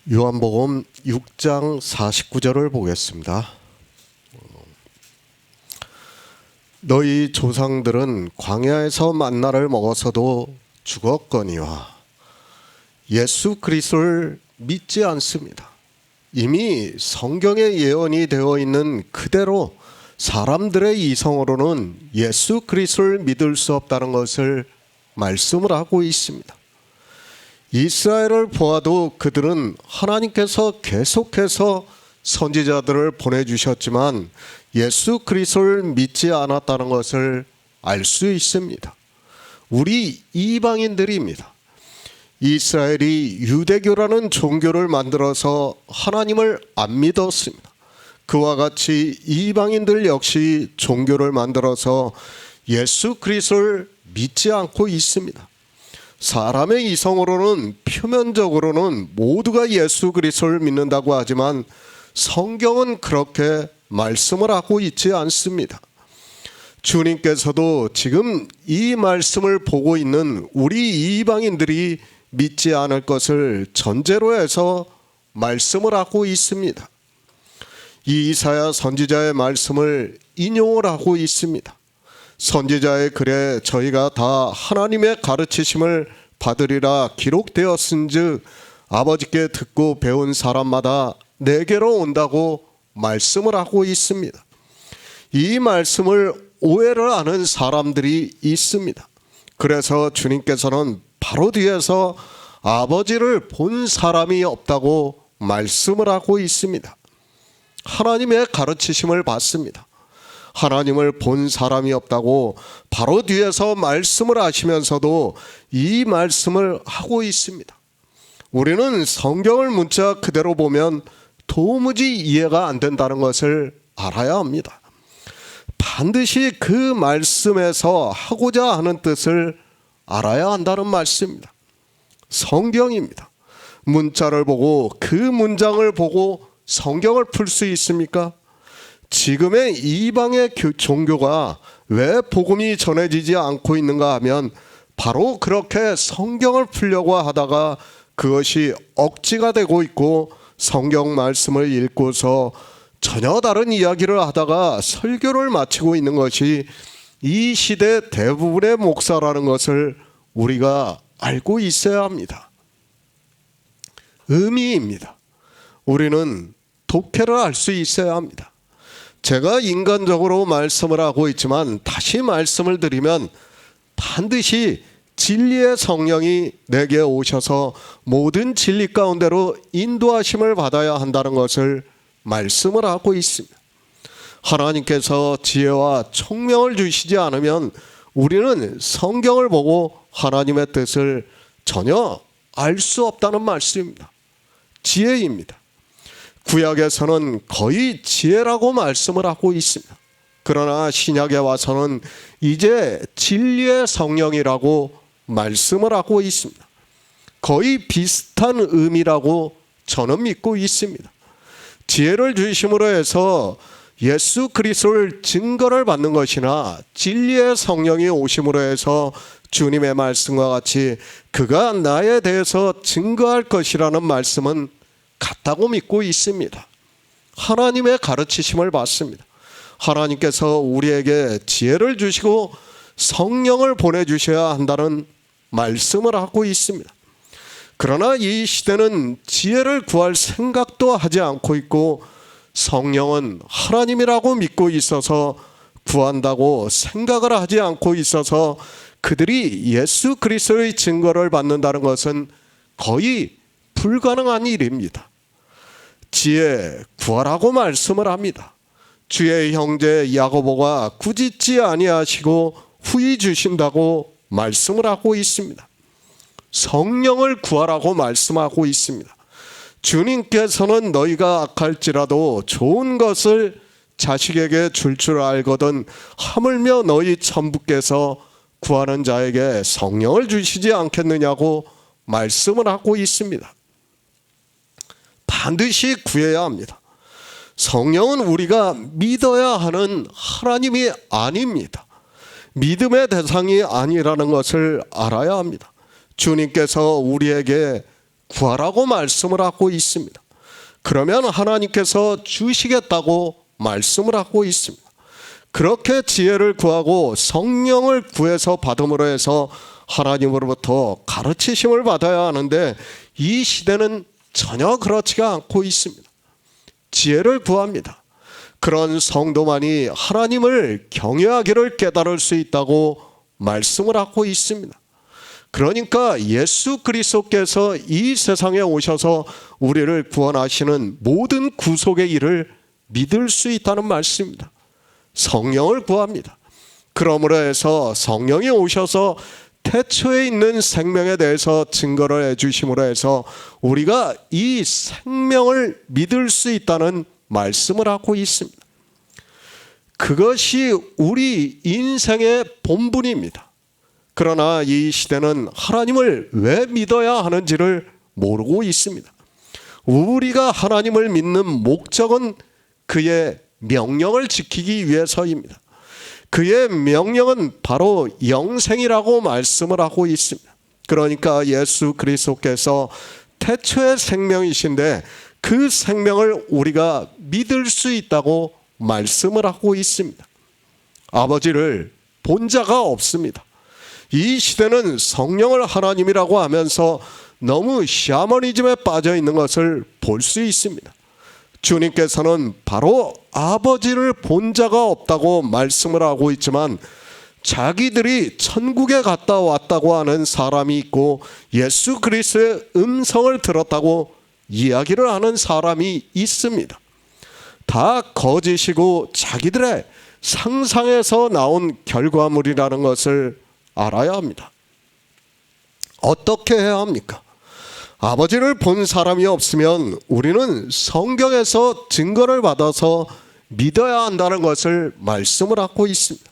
요한복음 6장 49절을 보겠습니다. 너희 조상들은 광야에서 만나를 먹어서도 죽었거니와 예수 그리스도를 믿지 않습니다. 이미 성경에 예언이 되어 있는 그대로 사람들의 이성으로는 예수 그리스도를 믿을 수 없다는 것을 말씀을 하고 있습니다. 이스라엘을 보아도 그들은 하나님께서 계속해서 선지자들을 보내주셨지만 예수 그리스도를 믿지 않았다는 것을 알 수 있습니다. 우리 이방인들입니다. 이스라엘이 유대교라는 종교를 만들어서 하나님을 안 믿었습니다. 그와 같이 이방인들 역시 종교를 만들어서 예수 그리스도를 믿지 않고 있습니다. 사람의 이성으로는 표면적으로는 모두가 예수 그리스도를 믿는다고 하지만 성경은 그렇게 말씀을 하고 있지 않습니다. 주님께서도 지금 이 말씀을 보고 있는 우리 이방인들이 믿지 않을 것을 전제로 해서 말씀을 하고 있습니다. 이 이사야 선지자의 말씀을 인용을 하고 있습니다. 선지자의 글에 저희가 다 하나님의 가르치심을 받으리라 기록되었은즉 아버지께 듣고 배운 사람마다 내게로 온다고 말씀을 하고 있습니다. 이 말씀을 오해를 하는 사람들이 있습니다. 그래서 주님께서는 바로 뒤에서 아버지를 본 사람이 없다고 말씀을 하고 있습니다. 하나님의 가르치심을 받습니다. 하나님을 본 사람이 없다고 바로 뒤에서 말씀을 하시면서도 이 말씀을 하고 있습니다. 우리는 성경을 문자 그대로 보면 도무지 이해가 안 된다는 것을 알아야 합니다. 반드시 그 말씀에서 하고자 하는 뜻을 알아야 한다는 말씀입니다. 성경입니다. 문자를 보고 그 문장을 보고 성경을 풀 수 있습니까? 지금의 이방의 종교가 왜 복음이 전해지지 않고 있는가 하면 바로 그렇게 성경을 풀려고 하다가 그것이 억지가 되고 있고 성경 말씀을 읽고서 전혀 다른 이야기를 하다가 설교를 마치고 있는 것이 이 시대 대부분의 목사라는 것을 우리가 알고 있어야 합니다. 의미입니다. 우리는 독해를 할 수 있어야 합니다. 제가 인간적으로 말씀을 하고 있지만 다시 말씀을 드리면 반드시 진리의 성령이 내게 오셔서 모든 진리 가운데로 인도하심을 받아야 한다는 것을 말씀을 하고 있습니다. 하나님께서 지혜와 총명을 주시지 않으면 우리는 성경을 보고 하나님의 뜻을 전혀 알 수 없다는 말씀입니다. 지혜입니다. 구약에서는 거의 지혜라고 말씀을 하고 있습니다. 그러나 신약에 와서는 이제 진리의 성령이라고 말씀을 하고 있습니다. 거의 비슷한 의미라고 저는 믿고 있습니다. 지혜를 주심으로 해서 예수 그리스도를 증거를 받는 것이나 진리의 성령이 오심으로 해서 주님의 말씀과 같이 그가 나에 대해서 증거할 것이라는 말씀은 같다고 믿고 있습니다. 하나님의 가르치심을 받습니다. 하나님께서 우리에게 지혜를 주시고 성령을 보내주셔야 한다는 말씀을 하고 있습니다. 그러나 이 시대는 지혜를 구할 생각도 하지 않고 있고 성령은 하나님이라고 믿고 있어서 구한다고 생각을 하지 않고 있어서 그들이 예수 그리스도의 증거를 받는다는 것은 거의 불가능한 일입니다. 지혜 구하라고 말씀을 합니다. 주의 형제 야고보가 꾸짖지 아니하시고 후히 주신다고 말씀을 하고 있습니다. 성령을 구하라고 말씀하고 있습니다. 주님께서는 너희가 악할지라도 좋은 것을 자식에게 줄 알거든 하물며 너희 천부께서 구하는 자에게 성령을 주시지 않겠느냐고 말씀을 하고 있습니다. 반드시 구해야 합니다. 성령은 우리가 믿어야 하는 하나님이 아닙니다. 믿음의 대상이 아니라는 것을 알아야 합니다. 주님께서 우리에게 구하라고 말씀을 하고 있습니다. 그러면 하나님께서 주시겠다고 말씀을 하고 있습니다. 그렇게 지혜를 구하고 성령을 구해서 받음으로 해서 하나님으로부터 가르치심을 받아야 하는데 이 시대는 전혀 그렇지가 않고 있습니다. 지혜를 구합니다. 그런 성도만이 하나님을 경외하기를 깨달을 수 있다고 말씀을 하고 있습니다. 그러니까 예수 그리스도께서 이 세상에 오셔서 우리를 구원하시는 모든 구속의 일을 믿을 수 있다는 말씀입니다. 성령을 구합니다. 그러므로 해서 성령이 오셔서 태초에 있는 생명에 대해서 증거를 해주심으로 해서 우리가 이 생명을 믿을 수 있다는 말씀을 하고 있습니다. 그것이 우리 인생의 본분입니다. 그러나 이 시대는 하나님을 왜 믿어야 하는지를 모르고 있습니다. 우리가 하나님을 믿는 목적은 그의 명령을 지키기 위해서입니다. 그의 명령은 바로 영생이라고 말씀을 하고 있습니다. 그러니까 예수 그리스도께서 태초의 생명이신데 그 생명을 우리가 믿을 수 있다고 말씀을 하고 있습니다. 아버지를 본 자가 없습니다. 이 시대는 성령을 하나님이라고 하면서 너무 샤머니즘에 빠져 있는 것을 볼 수 있습니다. 주님께서는 바로 아버지를 본 자가 없다고 말씀을 하고 있지만 자기들이 천국에 갔다 왔다고 하는 사람이 있고 예수 그리스도의 음성을 들었다고 이야기를 하는 사람이 있습니다. 다 거짓이고 자기들의 상상에서 나온 결과물이라는 것을 알아야 합니다. 어떻게 해야 합니까? 아버지를 본 사람이 없으면 우리는 성경에서 증거를 받아서 믿어야 한다는 것을 말씀을 하고 있습니다.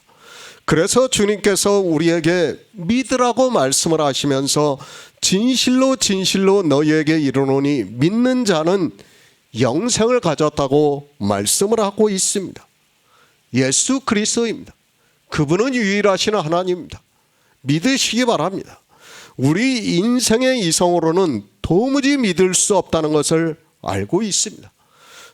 그래서 주님께서 우리에게 믿으라고 말씀을 하시면서 진실로 진실로 너희에게 이르노니 믿는 자는 영생을 가졌다고 말씀을 하고 있습니다. 예수 그리스도입니다. 그분은 유일하신 하나님입니다. 믿으시기 바랍니다. 우리 인생의 이성으로는 도무지 믿을 수 없다는 것을 알고 있습니다.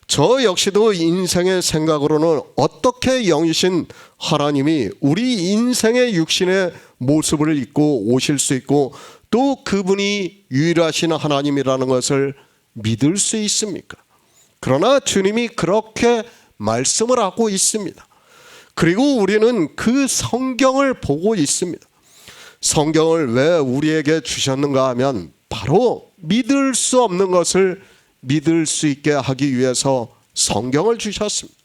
저 역시도 인생의 생각으로는 어떻게 영이신 하나님이 우리 인생의 육신의 모습을 입고 오실 수 있고 또 그분이 유일하신 하나님이라는 것을 믿을 수 있습니까? 그러나 주님이 그렇게 말씀을 하고 있습니다. 그리고 우리는 그 성경을 보고 있습니다. 성경을 왜 우리에게 주셨는가 하면 바로 믿을 수 없는 것을 믿을 수 있게 하기 위해서 성경을 주셨습니다.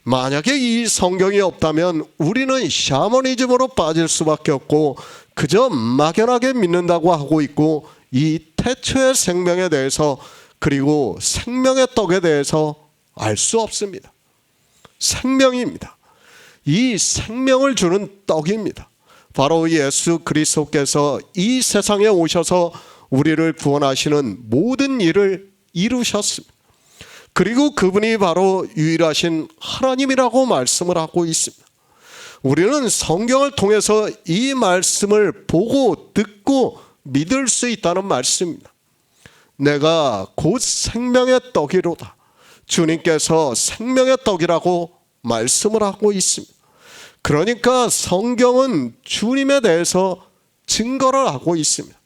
만약에 이 성경이 없다면 우리는 샤머니즘으로 빠질 수밖에 없고 그저 막연하게 믿는다고 하고 있고 이 태초의 생명에 대해서 그리고 생명의 떡에 대해서 알 수 없습니다. 생명입니다. 이 생명을 주는 떡입니다. 바로 예수 그리스도께서 이 세상에 오셔서 우리를 구원하시는 모든 일을 이루셨습니다. 그리고 그분이 바로 유일하신 하나님이라고 말씀을 하고 있습니다. 우리는 성경을 통해서 이 말씀을 보고 듣고 믿을 수 있다는 말씀입니다. 내가 곧 생명의 떡이로다. 주님께서 생명의 떡이라고 말씀을 하고 있습니다. 그러니까 성경은 주님에 대해서 증거를 하고 있습니다.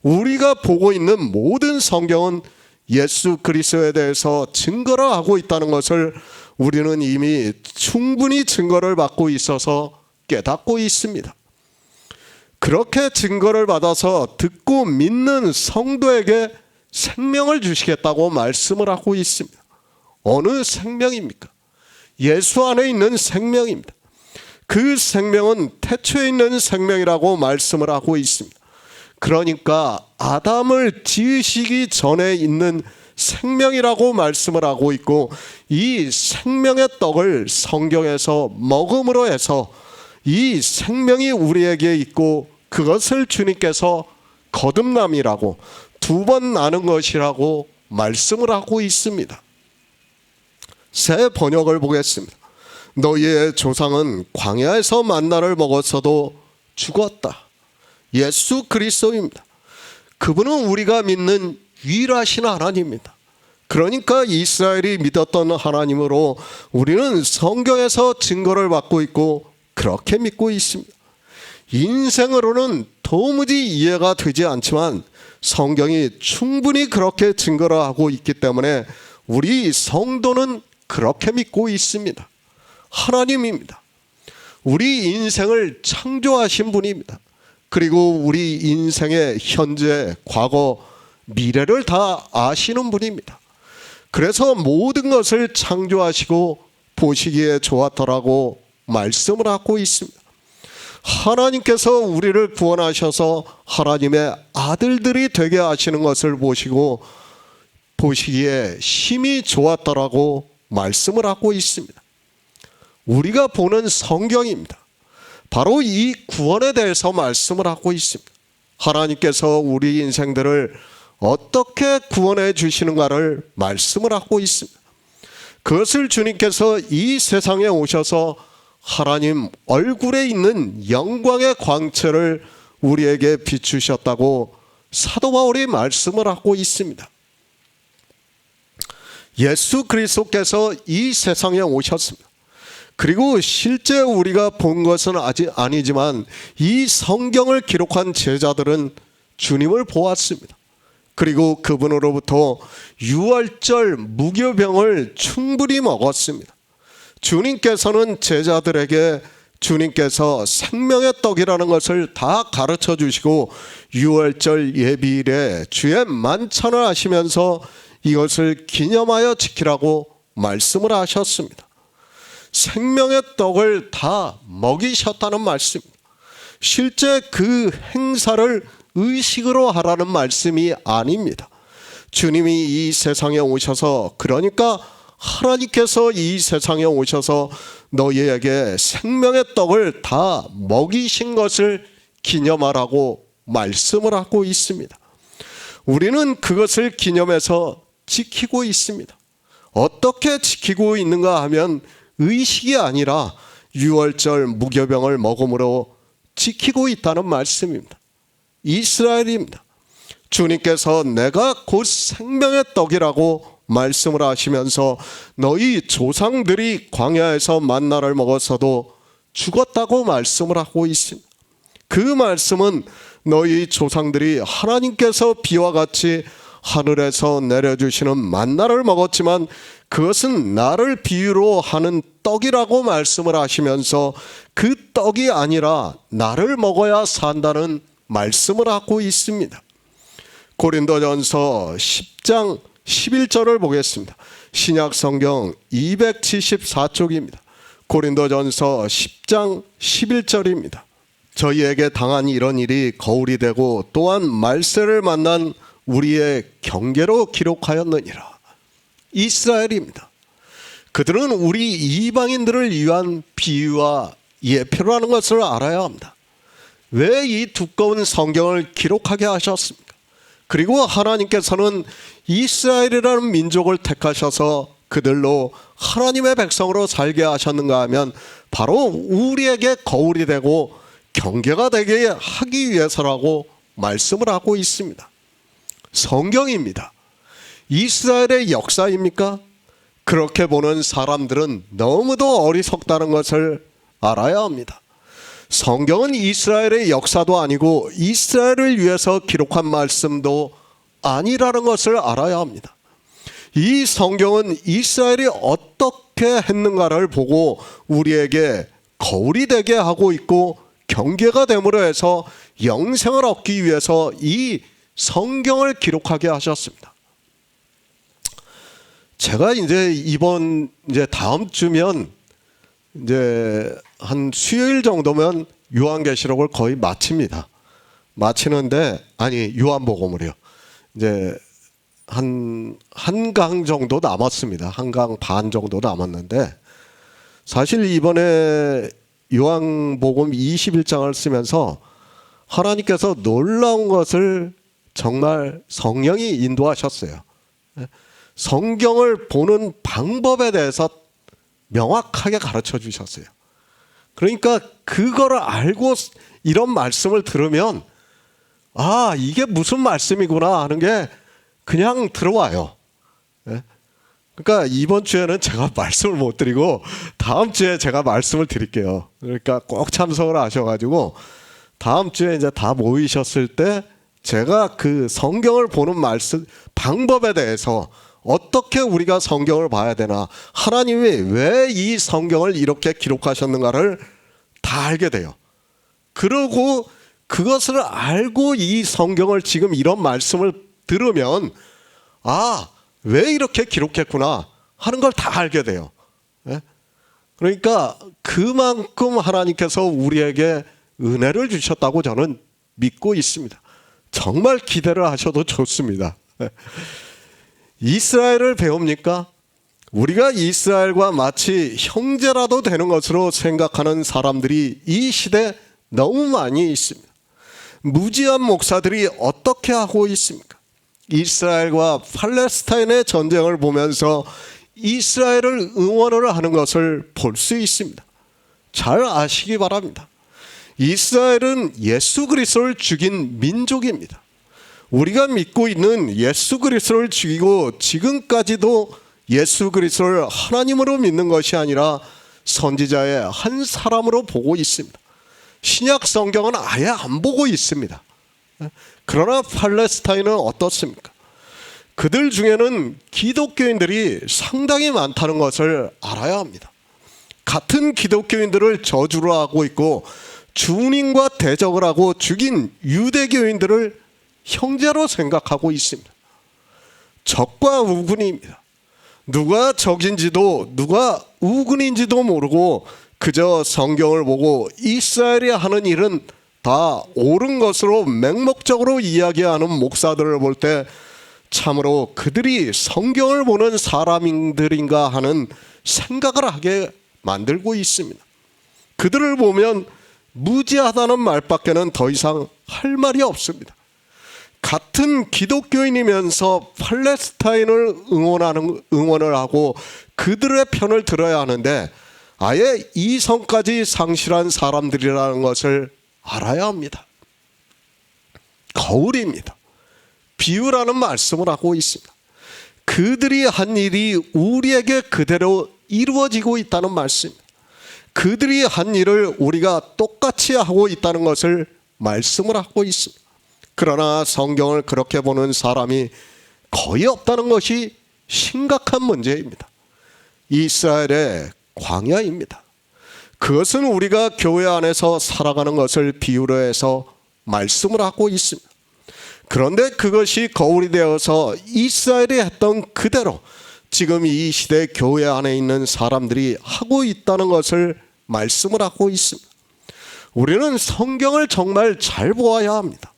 우리가 보고 있는 모든 성경은 예수 그리스도에 대해서 증거를 하고 있다는 것을 우리는 이미 충분히 증거를 받고 있어서 깨닫고 있습니다. 그렇게 증거를 받아서 듣고 믿는 성도에게 생명을 주시겠다고 말씀을 하고 있습니다. 어느 생명입니까? 예수 안에 있는 생명입니다. 그 생명은 태초에 있는 생명이라고 말씀을 하고 있습니다. 그러니까 아담을 지으시기 전에 있는 생명이라고 말씀을 하고 있고 이 생명의 떡을 성경에서 먹음으로 해서 이 생명이 우리에게 있고 그것을 주님께서 거듭남이라고 두 번 나는 것이라고 말씀을 하고 있습니다. 새 번역을 보겠습니다. 너희의 조상은 광야에서 만나를 먹었어도 죽었다. 예수 그리스도입니다. 그분은 우리가 믿는 유일하신 하나님입니다. 그러니까 이스라엘이 믿었던 하나님으로 우리는 성경에서 증거를 받고 있고 그렇게 믿고 있습니다. 인생으로는 도무지 이해가 되지 않지만 성경이 충분히 그렇게 증거를 하고 있기 때문에 우리 성도는 그렇게 믿고 있습니다. 하나님입니다. 우리 인생을 창조하신 분입니다. 그리고 우리 인생의 현재, 과거, 미래를 다 아시는 분입니다. 그래서 모든 것을 창조하시고 보시기에 좋았더라고 말씀을 하고 있습니다. 하나님께서 우리를 구원하셔서 하나님의 아들들이 되게 하시는 것을 보시고 보시기에 심히 좋았더라고 말씀을 하고 있습니다. 우리가 보는 성경입니다. 바로 이 구원에 대해서 말씀을 하고 있습니다. 하나님께서 우리 인생들을 어떻게 구원해 주시는가를 말씀을 하고 있습니다. 그것을 주님께서 이 세상에 오셔서 하나님 얼굴에 있는 영광의 광채를 우리에게 비추셨다고 사도 바울이 말씀을 하고 있습니다. 예수 그리스도께서 이 세상에 오셨습니다. 그리고 실제 우리가 본 것은 아직 아니지만 이 성경을 기록한 제자들은 주님을 보았습니다. 그리고 그분으로부터 유월절 무교병을 충분히 먹었습니다. 주님께서는 제자들에게 주님께서 생명의 떡이라는 것을 다 가르쳐 주시고 유월절 예비일에 주의 만찬을 하시면서 이것을 기념하여 지키라고 말씀을 하셨습니다. 생명의 떡을 다 먹이셨다는 말씀입니다. 실제 그 행사를 의식으로 하라는 말씀이 아닙니다. 주님이 이 세상에 오셔서, 그러니까 하나님께서 이 세상에 오셔서 너희에게 생명의 떡을 다 먹이신 것을 기념하라고 말씀을 하고 있습니다. 우리는 그것을 기념해서 지키고 있습니다. 어떻게 지키고 있는가 하면 의식이 아니라 유월절 무교병을 먹음으로 지키고 있다는 말씀입니다. 이스라엘입니다. 주님께서 내가 곧 생명의 떡이라고 말씀을 하시면서 너희 조상들이 광야에서 만나를 먹었어도 죽었다고 말씀을 하고 있습니다. 그 말씀은 너희 조상들이 하나님께서 비와 같이 하늘에서 내려주시는 만나를 먹었지만 그것은 나를 비유로 하는 떡이라고 말씀을 하시면서 그 떡이 아니라 나를 먹어야 산다는 말씀을 하고 있습니다. 고린도전서 10장 11절을 보겠습니다. 신약 성경 274쪽입니다. 고린도전서 10장 11절입니다. 저희에게 당한 이런 일이 거울이 되고 또한 말세를 만난 우리의 경계로 기록하였느니라. 이스라엘입니다. 그들은 우리 이방인들을 위한 비유와 예표라는 것을 알아야 합니다. 왜 이 두꺼운 성경을 기록하게 하셨습니까? 그리고 하나님께서는 이스라엘이라는 민족을 택하셔서 그들로 하나님의 백성으로 살게 하셨는가 하면 바로 우리에게 거울이 되고 경계가 되게 하기 위해서라고 말씀을 하고 있습니다. 성경입니다. 이스라엘의 역사입니까? 그렇게 보는 사람들은 너무도 어리석다는 것을 알아야 합니다. 성경은 이스라엘의 역사도 아니고 이스라엘을 위해서 기록한 말씀도 아니라는 것을 알아야 합니다. 이 성경은 이스라엘이 어떻게 했는가를 보고 우리에게 거울이 되게 하고 있고 경계가 됨으로 해서 영생을 얻기 위해서 이 성경을 기록하게 하셨습니다. 제가 이제 다음 주면 한 수요일 정도면 요한계시록을 거의 마칩니다. 마치는데 요한복음을요. 이제 한 강 정도 남았습니다. 한 강 반 정도 남았는데 사실 이번에 요한복음 21장을 쓰면서 하나님께서 놀라운 것을 정말 성령이 인도하셨어요. 성경을 보는 방법에 대해서 명확하게 가르쳐 주셨어요. 그러니까 그거를 알고 이런 말씀을 들으면 아, 이게 무슨 말씀이구나 하는 게 그냥 들어와요. 예? 그러니까 이번 주에는 제가 말씀을 못 드리고 다음 주에 제가 말씀을 드릴게요. 그러니까 꼭 참석을 하셔가지고 다음 주에 이제 다 모이셨을 때 제가 그 성경을 보는 말씀 방법에 대해서 어떻게 우리가 성경을 봐야 되나, 하나님이 왜 이 성경을 이렇게 기록하셨는가를 다 알게 돼요. 그러고 그것을 알고 이 성경을 지금 이런 말씀을 들으면 아, 왜 이렇게 기록했구나 하는 걸 다 알게 돼요. 예? 그러니까 그만큼 하나님께서 우리에게 은혜를 주셨다고 저는 믿고 있습니다. 정말 기대를 하셔도 좋습니다. 이스라엘을 배웁니까? 우리가 이스라엘과 마치 형제라도 되는 것으로 생각하는 사람들이 이 시대에 너무 많이 있습니다. 무지한 목사들이 어떻게 하고 있습니까? 이스라엘과 팔레스타인의 전쟁을 보면서 이스라엘을 응원을 하는 것을 볼 수 있습니다. 잘 아시기 바랍니다. 이스라엘은 예수 그리스도를 죽인 민족입니다. 우리가 믿고 있는 예수 그리스도를 죽이고 지금까지도 예수 그리스도를 하나님으로 믿는 것이 아니라 선지자의 한 사람으로 보고 있습니다. 신약 성경은 아예 안 보고 있습니다. 그러나 팔레스타인은 어떻습니까? 그들 중에는 기독교인들이 상당히 많다는 것을 알아야 합니다. 같은 기독교인들을 저주를 하고 있고 주님과 대적을 하고 죽인 유대교인들을 형제로 생각하고 있습니다. 적과 우군입니다. 누가 적인지도 누가 우군인지도 모르고 그저 성경을 보고 이스라엘이 하는 일은 다 옳은 것으로 맹목적으로 이야기하는 목사들을 볼 때 참으로 그들이 성경을 보는 사람들인가 하는 생각을 하게 만들고 있습니다. 그들을 보면 무지하다는 말밖에는 더 이상 할 말이 없습니다. 같은 기독교인이면서 팔레스타인을 응원을 하고 그들의 편을 들어야 하는데 아예 이성까지 상실한 사람들이라는 것을 알아야 합니다. 거울입니다. 비유라는 말씀을 하고 있습니다. 그들이 한 일이 우리에게 그대로 이루어지고 있다는 말씀입니다. 그들이 한 일을 우리가 똑같이 하고 있다는 것을 말씀을 하고 있습니다. 그러나 성경을 그렇게 보는 사람이 거의 없다는 것이 심각한 문제입니다. 이스라엘의 광야입니다. 그것은 우리가 교회 안에서 살아가는 것을 비유로 해서 말씀을 하고 있습니다. 그런데 그것이 거울이 되어서 이스라엘이 했던 그대로 지금 이 시대 교회 안에 있는 사람들이 하고 있다는 것을 말씀을 하고 있습니다. 우리는 성경을 정말 잘 보아야 합니다.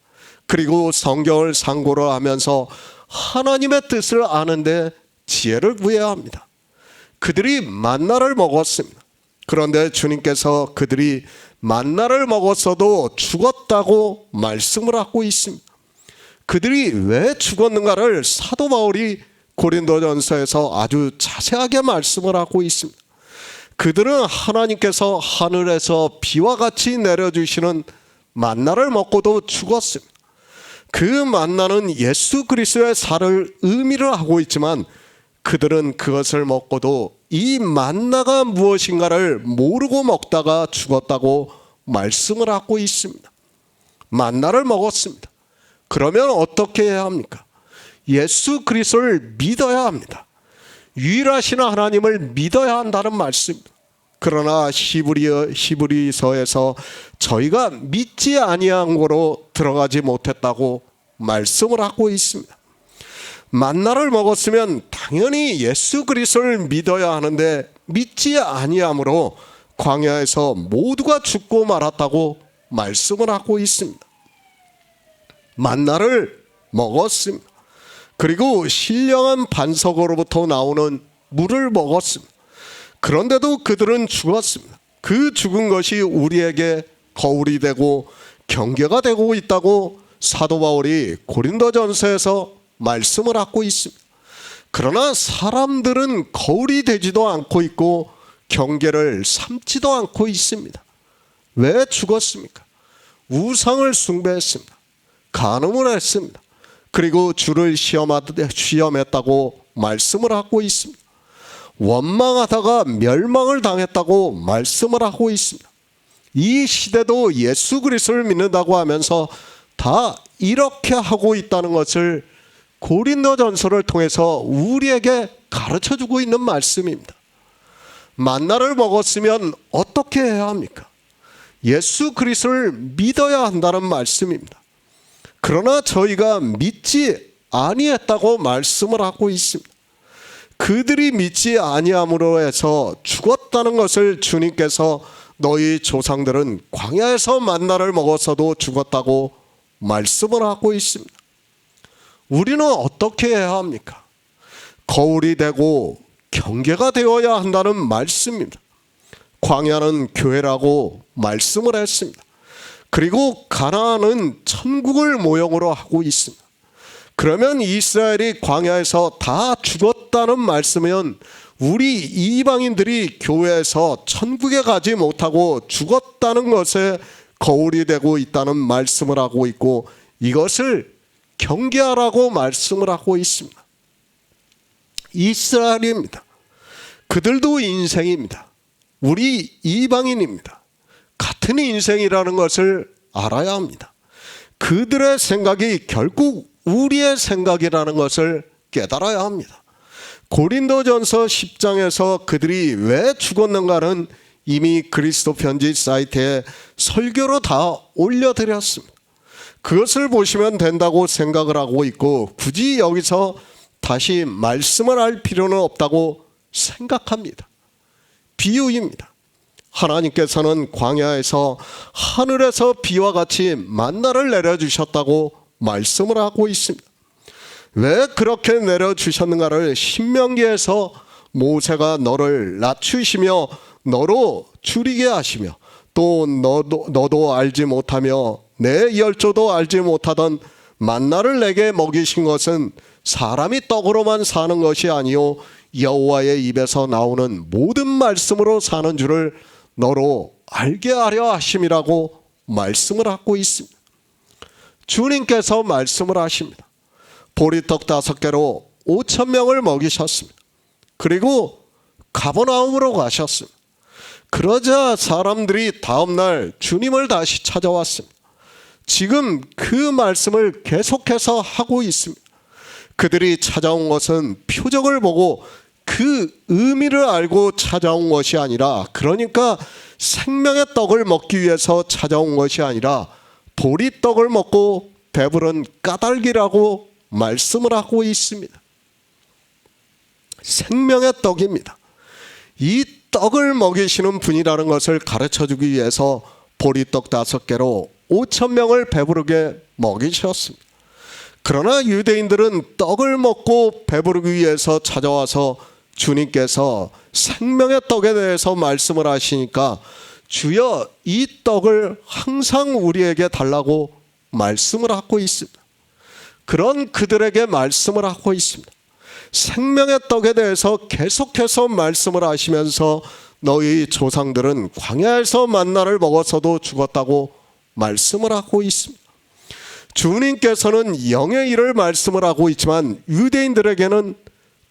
그리고 성경을 상고를 하면서 하나님의 뜻을 아는데 지혜를 구해야 합니다. 그들이 만나를 먹었습니다. 그런데 주님께서 그들이 만나를 먹었어도 죽었다고 말씀을 하고 있습니다. 그들이 왜 죽었는가를 사도 바울이 고린도전서에서 아주 자세하게 말씀을 하고 있습니다. 그들은 하나님께서 하늘에서 비와 같이 내려주시는 만나를 먹고도 죽었습니다. 그 만나는 예수 그리스도의 살을 의미를 하고 있지만 그들은 그것을 먹고도 이 만나가 무엇인가를 모르고 먹다가 죽었다고 말씀을 하고 있습니다. 만나를 먹었습니다. 그러면 어떻게 해야 합니까? 예수 그리스도를 믿어야 합니다. 유일하신 하나님을 믿어야 한다는 말씀입니다. 그러나 히브리서에서 저희가 믿지 아니한 거로 들어가지 못했다고 말씀을 하고 있습니다. 만나를 먹었으면 당연히 예수 그리스도를 믿어야 하는데 믿지 아니함으로 광야에서 모두가 죽고 말았다고 말씀을 하고 있습니다. 만나를 먹었습니다. 그리고 신령한 반석으로부터 나오는 물을 먹었습니다. 그런데도 그들은 죽었습니다. 그 죽은 것이 우리에게 거울이 되고 경계가 되고 있다고 사도 바울이 고린도전서에서 말씀을 하고 있습니다. 그러나 사람들은 거울이 되지도 않고 있고 경계를 삼지도 않고 있습니다. 왜 죽었습니까? 우상을 숭배했습니다. 간음을 했습니다. 그리고 주를 시험했다고 말씀을 하고 있습니다. 원망하다가 멸망을 당했다고 말씀을 하고 있습니다. 이 시대도 예수 그리스도를 믿는다고 하면서 다 이렇게 하고 있다는 것을 고린도전서를 통해서 우리에게 가르쳐주고 있는 말씀입니다. 만나를 먹었으면 어떻게 해야 합니까? 예수 그리스도를 믿어야 한다는 말씀입니다. 그러나 저희가 믿지 아니했다고 말씀을 하고 있습니다. 그들이 믿지 아니함으로 해서 죽었다는 것을 주님께서 너희 조상들은 광야에서 만나를 먹었어도 죽었다고 말씀을 하고 있습니다. 우리는 어떻게 해야 합니까? 거울이 되고 경계가 되어야 한다는 말씀입니다. 광야는 교회라고 말씀을 했습니다. 그리고 가나안은 천국을 모형으로 하고 있습니다. 그러면 이스라엘이 광야에서 다 죽었다는 말씀이면 우리 이방인들이 교회에서 천국에 가지 못하고 죽었다는 것에 거울이 되고 있다는 말씀을 하고 있고, 이것을 경계하라고 말씀을 하고 있습니다. 이스라엘입니다. 그들도 인생입니다. 우리 이방인입니다. 같은 인생이라는 것을 알아야 합니다. 그들의 생각이 결국 우리의 생각이라는 것을 깨달아야 합니다. 고린도전서 10장에서 그들이 왜 죽었는가는 이미 그리스도 편지 사이트에 설교로 다 올려드렸습니다. 그것을 보시면 된다고 생각을 하고 있고, 굳이 여기서 다시 말씀을 할 필요는 없다고 생각합니다. 비유입니다. 하나님께서는 광야에서 하늘에서 비와 같이 만나를 내려주셨다고 말씀을 하고 있습니다. 왜 그렇게 내려주셨는가를 신명기에서 모세가 너를 낮추시며 너로 줄이게 하시며 또 너도 알지 못하며 내 열조도 알지 못하던 만나를 내게 먹이신 것은 사람이 떡으로만 사는 것이 아니요 여호와의 입에서 나오는 모든 말씀으로 사는 줄을 너로 알게 하려 하심이라고 말씀을 하고 있습니다. 주님께서 말씀을 하십니다. 보리떡 5개로 5,000명을 먹이셨습니다. 그리고 가버나움으로 가셨습니다. 그러자 사람들이 다음날 주님을 다시 찾아왔습니다. 지금 그 말씀을 계속해서 하고 있습니다. 그들이 찾아온 것은 표적을 보고 그 의미를 알고 찾아온 것이 아니라, 그러니까 생명의 떡을 먹기 위해서 찾아온 것이 아니라 보리떡을 먹고 배부른 까닭이라고 말씀을 하고 있습니다. 생명의 떡입니다. 이 떡을 먹이시는 분이라는 것을 가르쳐주기 위해서 보리떡 5개로 5,000명을 배부르게 먹이셨습니다. 그러나 유대인들은 떡을 먹고 배부르기 위해서 찾아와서 주님께서 생명의 떡에 대해서 말씀을 하시니까 주여 이 떡을 항상 우리에게 달라고 말씀을 하고 있습니다. 그런 그들에게 말씀을 하고 있습니다. 생명의 떡에 대해서 계속해서 말씀을 하시면서 너희 조상들은 광야에서 만나를 먹었어도 죽었다고 말씀을 하고 있습니다. 주님께서는 영의 일을 말씀을 하고 있지만 유대인들에게는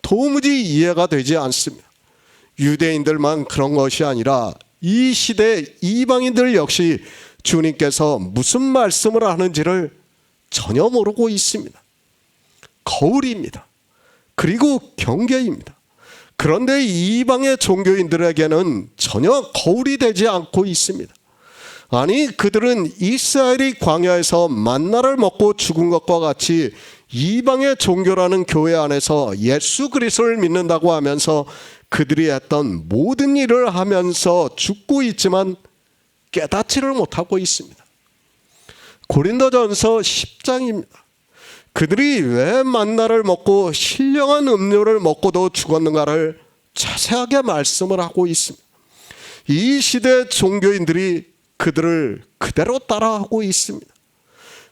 도무지 이해가 되지 않습니다. 유대인들만 그런 것이 아니라 이 시대 이방인들 역시 주님께서 무슨 말씀을 하는지를 전혀 모르고 있습니다. 거울입니다. 그리고 경계입니다. 그런데 이방의 종교인들에게는 전혀 거울이 되지 않고 있습니다. 아니, 그들은 이스라엘이 광야에서 만나를 먹고 죽은 것과 같이 이방의 종교라는 교회 안에서 예수 그리스도를 믿는다고 하면서 그들이 했던 모든 일을 하면서 죽고 있지만 깨닫지를 못하고 있습니다. 고린도전서 10장입니다. 그들이 왜 만나를 먹고 신령한 음료를 먹고도 죽었는가를 자세하게 말씀을 하고 있습니다. 이 시대 종교인들이 그들을 그대로 따라하고 있습니다.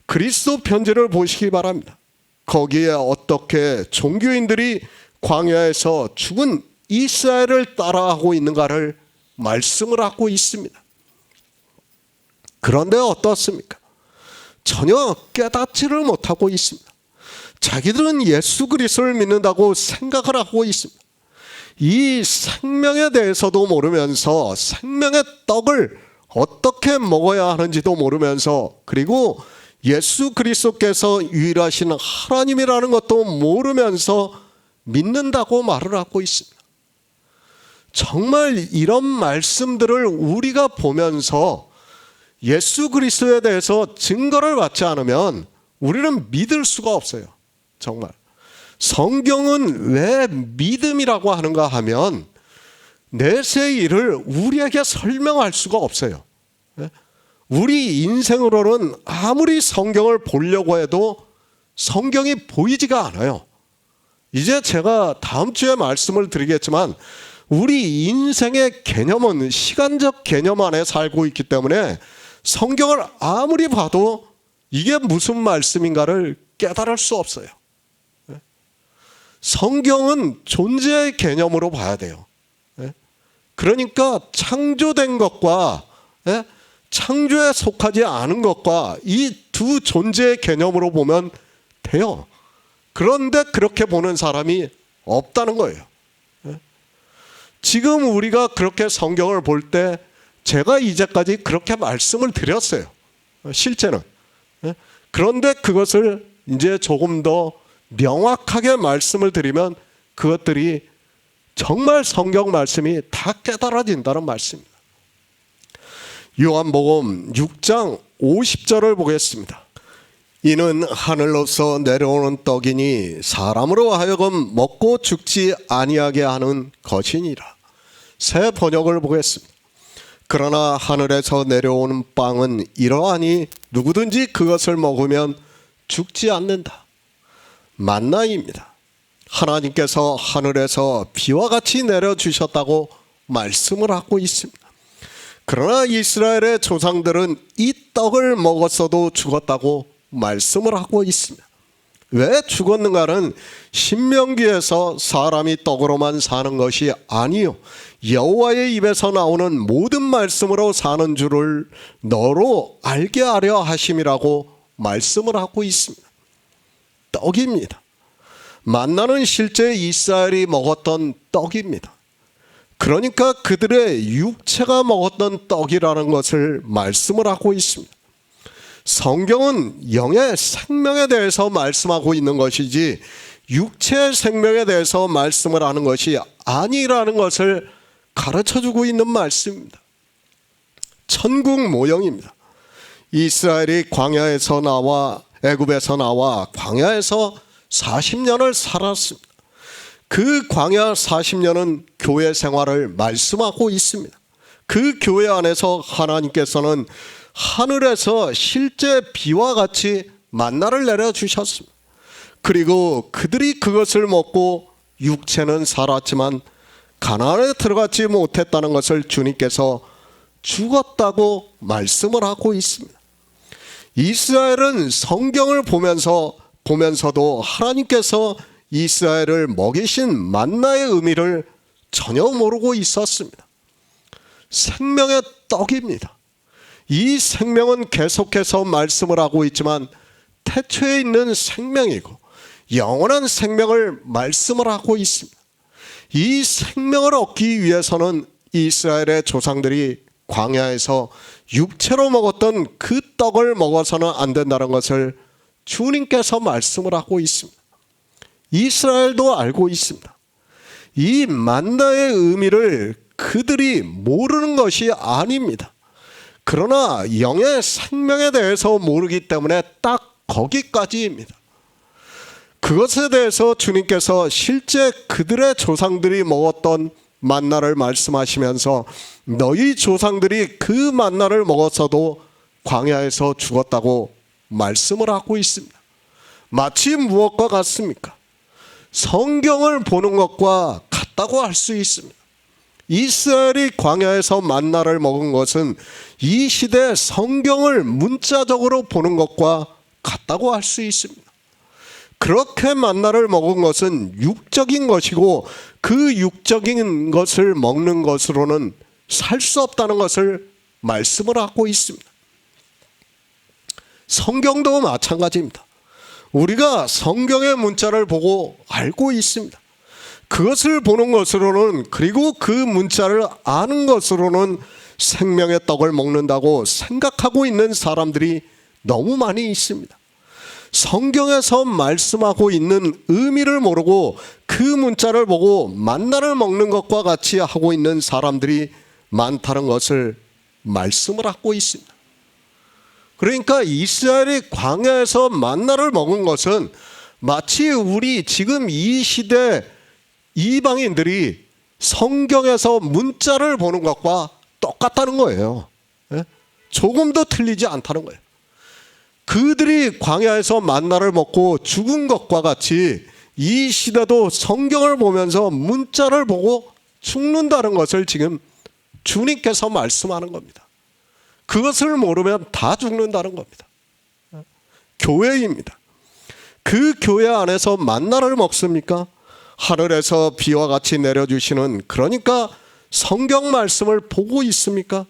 그리스도 편지를 보시기 바랍니다. 거기에 어떻게 종교인들이 광야에서 죽은 이스라엘을 따라하고 있는가를 말씀을 하고 있습니다. 그런데 어떻습니까? 전혀 깨닫지를 못하고 있습니다. 자기들은 예수 그리스도를 믿는다고 생각을 하고 있습니다. 이 생명에 대해서도 모르면서 생명의 떡을 어떻게 먹어야 하는지도 모르면서, 그리고 예수 그리스도께서 유일하신 하나님이라는 것도 모르면서 믿는다고 말을 하고 있습니다. 정말 이런 말씀들을 우리가 보면서 예수 그리스도에 대해서 증거를 받지 않으면 우리는 믿을 수가 없어요. 정말 성경은 왜 믿음이라고 하는가 하면 내세의 일을 우리에게 설명할 수가 없어요. 우리 인생으로는 아무리 성경을 보려고 해도 성경이 보이지가 않아요. 이제 제가 다음 주에 말씀을 드리겠지만 우리 인생의 개념은 시간적 개념 안에 살고 있기 때문에 성경을 아무리 봐도 이게 무슨 말씀인가를 깨달을 수 없어요. 성경은 존재의 개념으로 봐야 돼요. 그러니까 창조된 것과 창조에 속하지 않은 것과 이 두 존재의 개념으로 보면 돼요. 그런데 그렇게 보는 사람이 없다는 거예요. 지금 우리가 그렇게 성경을 볼 때 제가 이제까지 그렇게 말씀을 드렸어요. 실제는. 그런데 그것을 이제 조금 더 명확하게 말씀을 드리면 그것들이 정말 성경 말씀이 다 깨달아진다는 말씀입니다. 요한복음 6장 50절을 보겠습니다. 이는 하늘로서 내려오는 떡이니 사람으로 하여금 먹고 죽지 아니하게 하는 것이니라. 새 번역을 보겠습니다. 그러나 하늘에서 내려오는 빵은 이러하니 누구든지 그것을 먹으면 죽지 않는다. 만나입니다. 하나님께서 하늘에서 비와 같이 내려주셨다고 말씀을 하고 있습니다. 그러나 이스라엘의 조상들은 이 떡을 먹었어도 죽었다고 말씀을 하고 있습니다. 왜 죽었는가는 신명기에서 사람이 떡으로만 사는 것이 아니요 여호와의 입에서 나오는 모든 말씀으로 사는 줄을 너로 알게 하려 하심이라고 말씀을 하고 있습니다. 떡입니다. 만나는 실제 이스라엘이 먹었던 떡입니다. 그러니까 그들의 육체가 먹었던 떡이라는 것을 말씀을 하고 있습니다. 성경은 영의 생명에 대해서 말씀하고 있는 것이지 육체의 생명에 대해서 말씀을 하는 것이 아니라는 것을 가르쳐주고 있는 말씀입니다. 천국 모형입니다. 이스라엘이 광야에서 나와 애굽에서 나와 광야에서 40년을 살았습니다. 그 광야 40년은 교회 생활을 말씀하고 있습니다. 그 교회 안에서 하나님께서는 하늘에서 실제 비와 같이 만나를 내려주셨습니다. 그리고 그들이 그것을 먹고 육체는 살았지만 가나안에 들어가지 못했다는 것을 주님께서 죽었다고 말씀을 하고 있습니다. 이스라엘은 성경을 보면서도 하나님께서 이스라엘을 먹이신 만나의 의미를 전혀 모르고 있었습니다. 생명의 떡입니다. 이 생명은 계속해서 말씀을 하고 있지만 태초에 있는 생명이고 영원한 생명을 말씀을 하고 있습니다. 이 생명을 얻기 위해서는 이스라엘의 조상들이 광야에서 육체로 먹었던 그 떡을 먹어서는 안 된다는 것을 주님께서 말씀을 하고 있습니다. 이스라엘도 알고 있습니다. 이 만나의 의미를 그들이 모르는 것이 아닙니다. 그러나 영의 생명에 대해서 모르기 때문에 딱 거기까지입니다. 그것에 대해서 주님께서 실제 그들의 조상들이 먹었던 만나를 말씀하시면서 너희 조상들이 그 만나를 먹었어도 광야에서 죽었다고 말씀을 하고 있습니다. 마치 무엇과 같습니까? 성경을 보는 것과 같다고 할 수 있습니다. 이스라엘이 광야에서 만나를 먹은 것은 이 시대 성경을 문자적으로 보는 것과 같다고 할 수 있습니다. 그렇게 만나를 먹은 것은 육적인 것이고 그 육적인 것을 먹는 것으로는 살 수 없다는 것을 말씀을 하고 있습니다. 성경도 마찬가지입니다. 우리가 성경의 문자를 보고 알고 있습니다. 그것을 보는 것으로는, 그리고 그 문자를 아는 것으로는 생명의 떡을 먹는다고 생각하고 있는 사람들이 너무 많이 있습니다. 성경에서 말씀하고 있는 의미를 모르고 그 문자를 보고 만나를 먹는 것과 같이 하고 있는 사람들이 많다는 것을 말씀을 하고 있습니다. 그러니까 이스라엘이 광야에서 만나를 먹은 것은 마치 우리 지금 이 시대 이방인들이 성경에서 문자를 보는 것과 똑같다는 거예요. 조금도 틀리지 않다는 거예요. 그들이 광야에서 만나를 먹고 죽은 것과 같이 이 시대도 성경을 보면서 문자를 보고 죽는다는 것을 지금 주님께서 말씀하는 겁니다. 그것을 모르면 다 죽는다는 겁니다. 교회입니다. 그 교회 안에서 만나를 먹습니까? 하늘에서 비와 같이 내려주시는, 그러니까 성경 말씀을 보고 있습니까?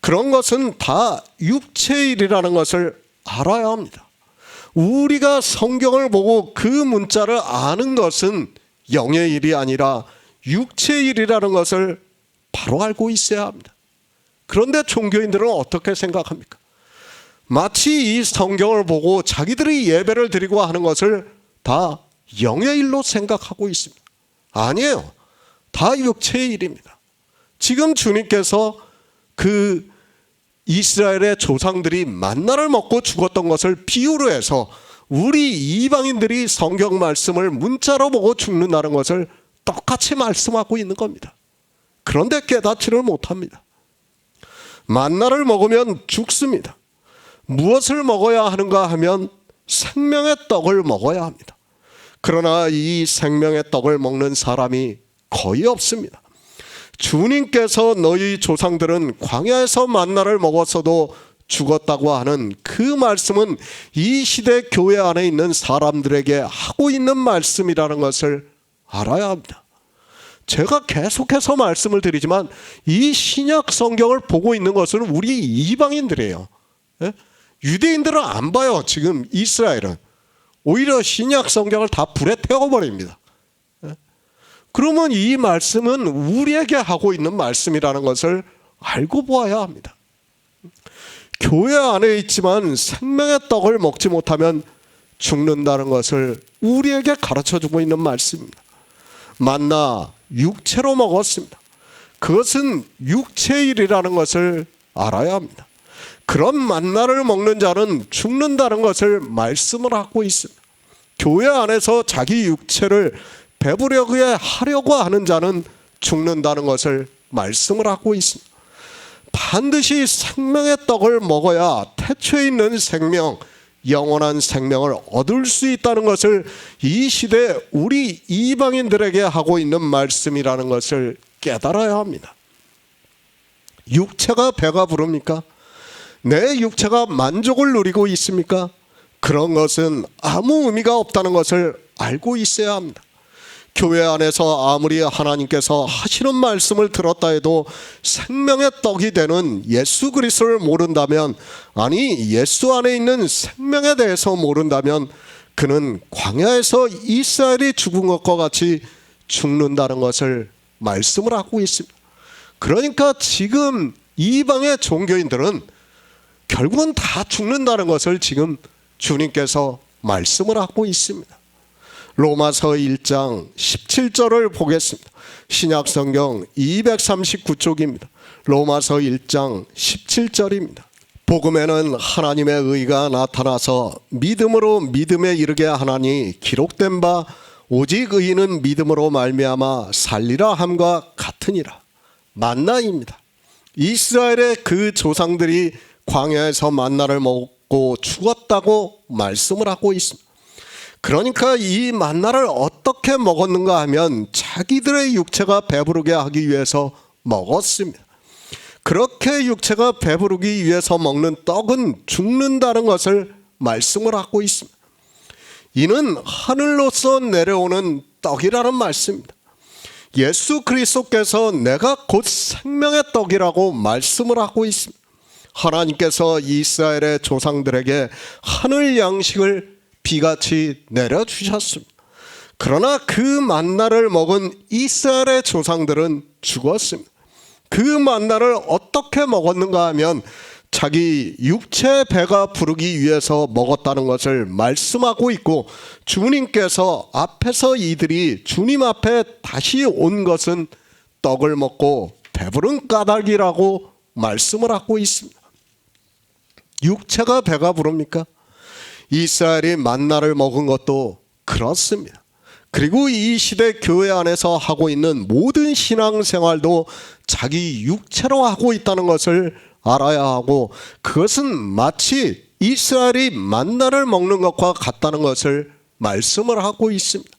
그런 것은 다 육체의 일이라는 것을 알아야 합니다. 우리가 성경을 보고 그 문자를 아는 것은 영의 일이 아니라 육체의 일이라는 것을 바로 알고 있어야 합니다. 그런데 종교인들은 어떻게 생각합니까? 마치 이 성경을 보고 자기들이 예배를 드리고 하는 것을 다 영의 일로 생각하고 있습니다. 아니에요. 다 육체의 일입니다. 지금 주님께서 그 이스라엘의 조상들이 만나를 먹고 죽었던 것을 비유로 해서 우리 이방인들이 성경 말씀을 문자로 보고 죽는다는 것을 똑같이 말씀하고 있는 겁니다. 그런데 깨닫지를 못합니다. 만나를 먹으면 죽습니다. 무엇을 먹어야 하는가 하면 생명의 떡을 먹어야 합니다. 그러나 이 생명의 떡을 먹는 사람이 거의 없습니다. 주님께서 너희 조상들은 광야에서 만나를 먹었어도 죽었다고 하는 그 말씀은 이 시대 교회 안에 있는 사람들에게 하고 있는 말씀이라는 것을 알아야 합니다. 제가 계속해서 말씀을 드리지만 이 신약 성경을 보고 있는 것은 우리 이방인들이에요. 유대인들은 안 봐요. 지금 이스라엘은 오히려 신약 성경을 다 불에 태워버립니다. 그러면 이 말씀은 우리에게 하고 있는 말씀이라는 것을 알고 보아야 합니다. 교회 안에 있지만 생명의 떡을 먹지 못하면 죽는다는 것을 우리에게 가르쳐주고 있는 말씀입니다. 만나 육체로 먹었습니다. 그것은 육체의 일이라는 것을 알아야 합니다. 그런 만나를 먹는 자는 죽는다는 것을 말씀을 하고 있습니다. 교회 안에서 자기 육체를 배부르게 하려고 하는 자는 죽는다는 것을 말씀을 하고 있습니다. 반드시 생명의 떡을 먹어야 태초에 있는 생명, 영원한 생명을 얻을 수 있다는 것을 이 시대 우리 이방인들에게 하고 있는 말씀이라는 것을 깨달아야 합니다. 육체가 배가 부릅니까? 내 육체가 만족을 누리고 있습니까? 그런 것은 아무 의미가 없다는 것을 알고 있어야 합니다. 교회 안에서 아무리 하나님께서 하시는 말씀을 들었다 해도 생명의 떡이 되는 예수 그리스도를 모른다면, 아니 예수 안에 있는 생명에 대해서 모른다면 그는 광야에서 이스라엘이 죽은 것과 같이 죽는다는 것을 말씀을 하고 있습니다. 그러니까 지금 이방의 종교인들은 결국은 다 죽는다는 것을 지금 주님께서 말씀을 하고 있습니다. 로마서 1장 17절을 보겠습니다. 신약성경 239쪽입니다. 로마서 1장 17절입니다. 복음에는 하나님의 의가 나타나서 믿음으로 믿음에 이르게 하나니 기록된 바 오직 의인은 믿음으로 말미암아 살리라 함과 같으니라. 만나입니다. 이스라엘의 그 조상들이 광야에서 만나를 먹고 죽었다고 말씀을 하고 있습니다. 그러니까 이 만나를 어떻게 먹었는가 하면 자기들의 육체가 배부르게 하기 위해서 먹었습니다. 그렇게 육체가 배부르기 위해서 먹는 떡은 죽는다는 것을 말씀을 하고 있습니다. 이는 하늘로서 내려오는 떡이라는 말씀입니다. 예수 그리스도께서 내가 곧 생명의 떡이라고 말씀을 하고 있습니다. 하나님께서 이스라엘의 조상들에게 하늘 양식을 비같이 내려주셨습니다. 그러나 그 만나를 먹은 이스라엘의 조상들은 죽었습니다. 그 만나를 어떻게 먹었는가 하면 자기 육체 배가 부르기 위해서 먹었다는 것을 말씀하고 있고, 주님께서 앞에서 이들이 주님 앞에 다시 온 것은 떡을 먹고 배부른 까닭이라고 말씀을 하고 있습니다. 육체가 배가 부릅니까? 이스라엘이 만나를 먹은 것도 그렇습니다. 그리고 이 시대 교회 안에서 하고 있는 모든 신앙생활도 자기 육체로 하고 있다는 것을 알아야 하고, 그것은 마치 이스라엘이 만나를 먹는 것과 같다는 것을 말씀을 하고 있습니다.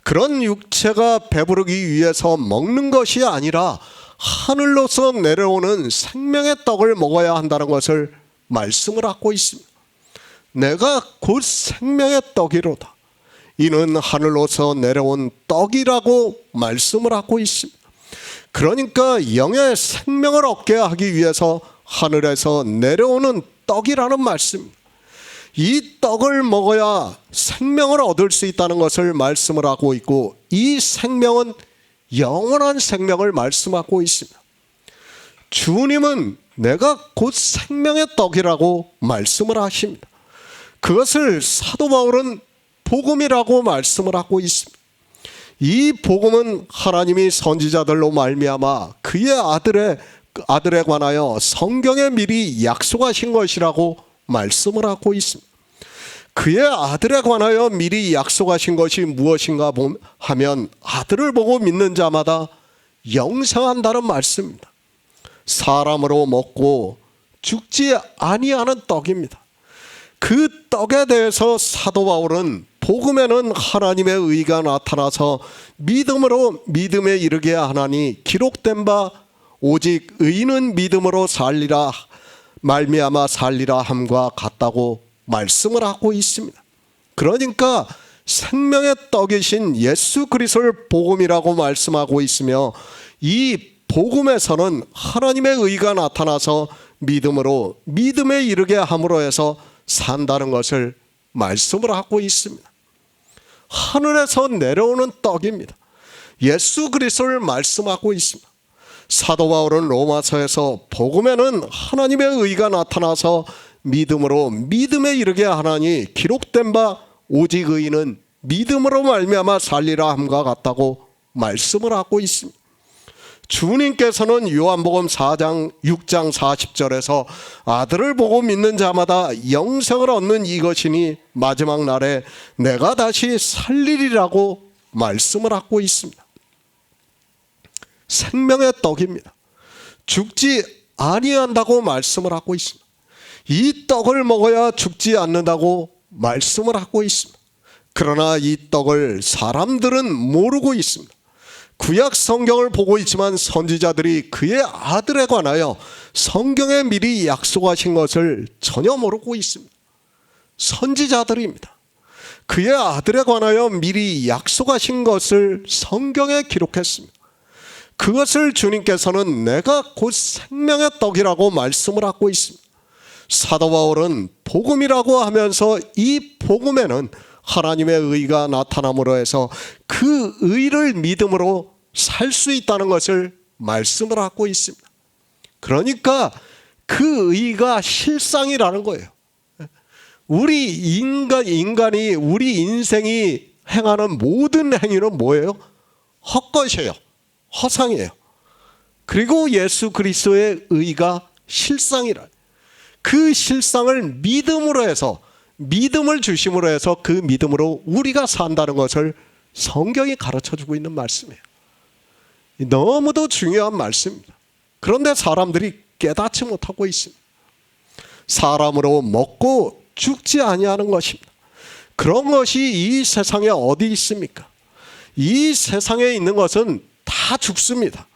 그런 육체가 배부르기 위해서 먹는 것이 아니라 하늘로서 내려오는 생명의 떡을 먹어야 한다는 것을 말씀을 하고 있습니다. 내가 곧 생명의 떡이로다. 이는 하늘로서 내려온 떡이라고 말씀을 하고 있습니다. 그러니까 영의 생명을 얻게 하기 위해서 하늘에서 내려오는 떡이라는 말씀입니다. 이 떡을 먹어야 생명을 얻을 수 있다는 것을 말씀을 하고 있고, 이 생명은 영원한 생명을 말씀하고 있습니다. 주님은 내가 곧 생명의 떡이라고 말씀을 하십니다. 그것을 사도 바울은 복음이라고 말씀을 하고 있습니다. 이 복음은 하나님이 선지자들로 말미암아 그의 아들에 관하여 성경에 미리 약속하신 것이라고 말씀을 하고 있습니다. 그의 아들에 관하여 미리 약속하신 것이 무엇인가 하면 아들을 보고 믿는 자마다 영생한다는 말씀입니다. 사람으로 먹고 죽지 아니하는 떡입니다. 그 떡에 대해서 사도 바울은 복음에는 하나님의 의가 나타나서 믿음으로 믿음에 이르게 하나니 기록된 바 오직 의인은 믿음으로 살리라 말미암아 살리라 함과 같다고 말씀을 하고 있습니다. 그러니까 생명의 떡이신 예수 그리스도를 복음이라고 말씀하고 있으며, 이 복음에서는 하나님의 의가 나타나서 믿음으로 믿음에 이르게 함으로 해서 산다는 것을 말씀을 하고 있습니다. 하늘에서 내려오는 떡입니다. 예수 그리스도를 말씀하고 있습니다. 사도 바울은 로마서에서 복음에는 하나님의 의가 나타나서 믿음으로 믿음에 이르게 하나니 기록된 바 오직 의인은 믿음으로 말미암아 살리라 함과 같다고 말씀을 하고 있습니다. 주님께서는 요한복음 4장 6장 40절에서 아들을 보고 믿는 자마다 영생을 얻는 이것이니 마지막 날에 내가 다시 살리리라고 말씀을 하고 있습니다. 생명의 떡입니다. 죽지 아니한다고 말씀을 하고 있습니다. 이 떡을 먹어야 죽지 않는다고 말씀을 하고 있습니다. 그러나 이 떡을 사람들은 모르고 있습니다. 구약 성경을 보고 있지만 선지자들이 그의 아들에 관하여 성경에 미리 약속하신 것을 전혀 모르고 있습니다. 선지자들입니다. 그의 아들에 관하여 미리 약속하신 것을 성경에 기록했습니다. 그것을 주님께서는 내가 곧 생명의 떡이라고 말씀을 하고 있습니다. 사도 바울은 복음이라고 하면서 이 복음에는 하나님의 의가 나타남으로 해서 그 의를 믿음으로 살 수 있다는 것을 말씀을 하고 있습니다. 그러니까 그 의가 실상이라는 거예요. 우리 인간이 우리 인생이 행하는 모든 행위는 뭐예요? 헛것이에요. 허상이에요. 그리고 예수 그리스도의 의가 실상이라. 그 실상을 믿음으로 해서, 믿음을 주심으로 해서 그 믿음으로 우리가 산다는 것을 성경이 가르쳐주고 있는 말씀이에요. 너무도 중요한 말씀입니다. 그런데 사람들이 깨닫지 못하고 있습니다. 사람으로 먹고 죽지 아니하는 것입니다. 그런 것이 이 세상에 어디 있습니까? 이 세상에 있는 것은 다 죽습니다.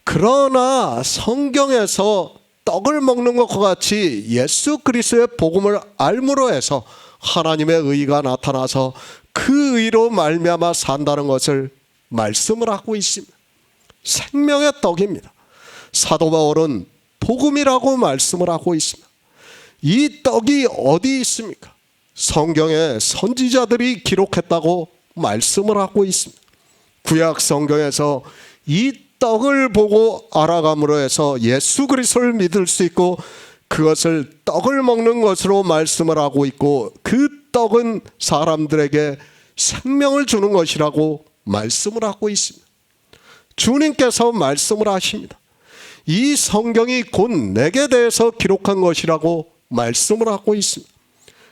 그러나 성경에서 떡을 먹는 것과 같이 예수 그리스도의 복음을 알므로 해서 하나님의 의가 나타나서 그 의로 말미암아 산다는 것을 말씀을 하고 있습니다. 생명의 떡입니다. 사도 바울은 복음이라고 말씀을 하고 있습니다. 이 떡이 어디 있습니까? 성경에 선지자들이 기록했다고 말씀을 하고 있습니다. 구약 성경에서 이 떡을 보고 알아감으로 해서 예수 그리스도를 믿을 수 있고 그것을 떡을 먹는 것으로 말씀을 하고 있고 그 떡은 사람들에게 생명을 주는 것이라고 말씀을 하고 있습니다. 주님께서 말씀을 하십니다. 이 성경이 곧 내게 대해서 기록한 것이라고 말씀을 하고 있습니다.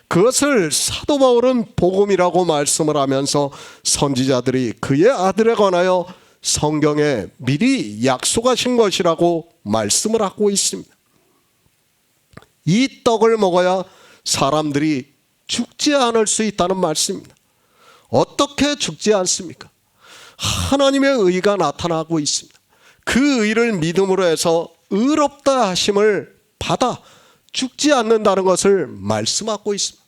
그것을 사도 바울은 복음이라고 말씀을 하면서 선지자들이 그의 아들에 관하여 성경에 미리 약속하신 것이라고 말씀을 하고 있습니다. 이 떡을 먹어야 사람들이 죽지 않을 수 있다는 말씀입니다. 어떻게 죽지 않습니까? 하나님의 의가 나타나고 있습니다. 그 의를 믿음으로 해서 의롭다 하심을 받아 죽지 않는다는 것을 말씀하고 있습니다.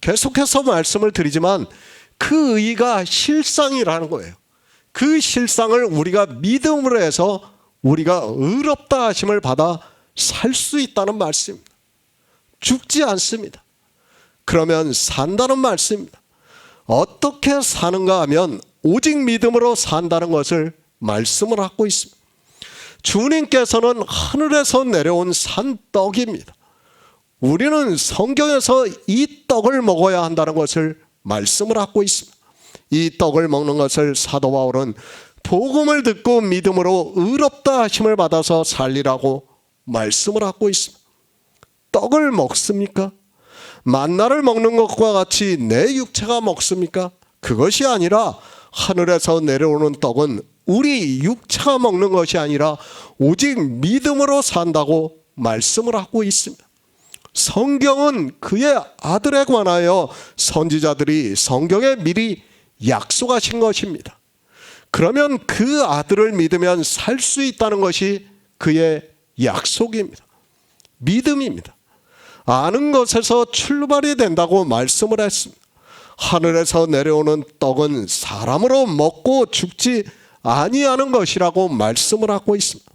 계속해서 말씀을 드리지만 그 의가 실상이라는 거예요. 그 실상을 우리가 믿음으로 해서 우리가 의롭다 하심을 받아 살 수 있다는 말씀입니다. 죽지 않습니다. 그러면 산다는 말씀입니다. 어떻게 사는가 하면 오직 믿음으로 산다는 것을 말씀을 하고 있습니다. 주님께서는 하늘에서 내려온 산떡입니다. 우리는 성경에서 이 떡을 먹어야 한다는 것을 말씀을 하고 있습니다. 이 떡을 먹는 것을 사도 바울은 복음을 듣고 믿음으로 의롭다 하심을 받아서 살리라고 말씀을 하고 있습니다. 떡을 먹습니까? 만나를 먹는 것과 같이 내 육체가 먹습니까? 그것이 아니라 하늘에서 내려오는 떡은 우리 육체가 먹는 것이 아니라 오직 믿음으로 산다고 말씀을 하고 있습니다. 성경은 그의 아들에 관하여 선지자들이 성경에 미리 약속하신 것입니다. 그러면 그 아들을 믿으면 살 수 있다는 것이 그의 약속입니다. 믿음입니다. 아는 것에서 출발이 된다고 말씀을 했습니다. 하늘에서 내려오는 떡은 사람으로 먹고 죽지 아니하는 것이라고 말씀을 하고 있습니다.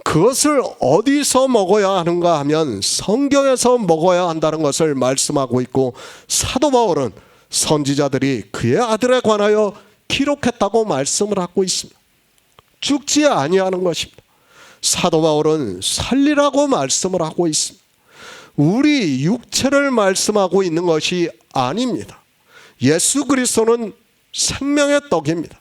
그것을 어디서 먹어야 하는가 하면 성경에서 먹어야 한다는 것을 말씀하고 있고 사도 바울은 선지자들이 그의 아들에 관하여 기록했다고 말씀을 하고 있습니다. 죽지 아니하는 것입니다. 사도 바울은 살리라고 말씀을 하고 있습니다. 우리 육체를 말씀하고 있는 것이 아닙니다. 예수 그리스도는 생명의 떡입니다.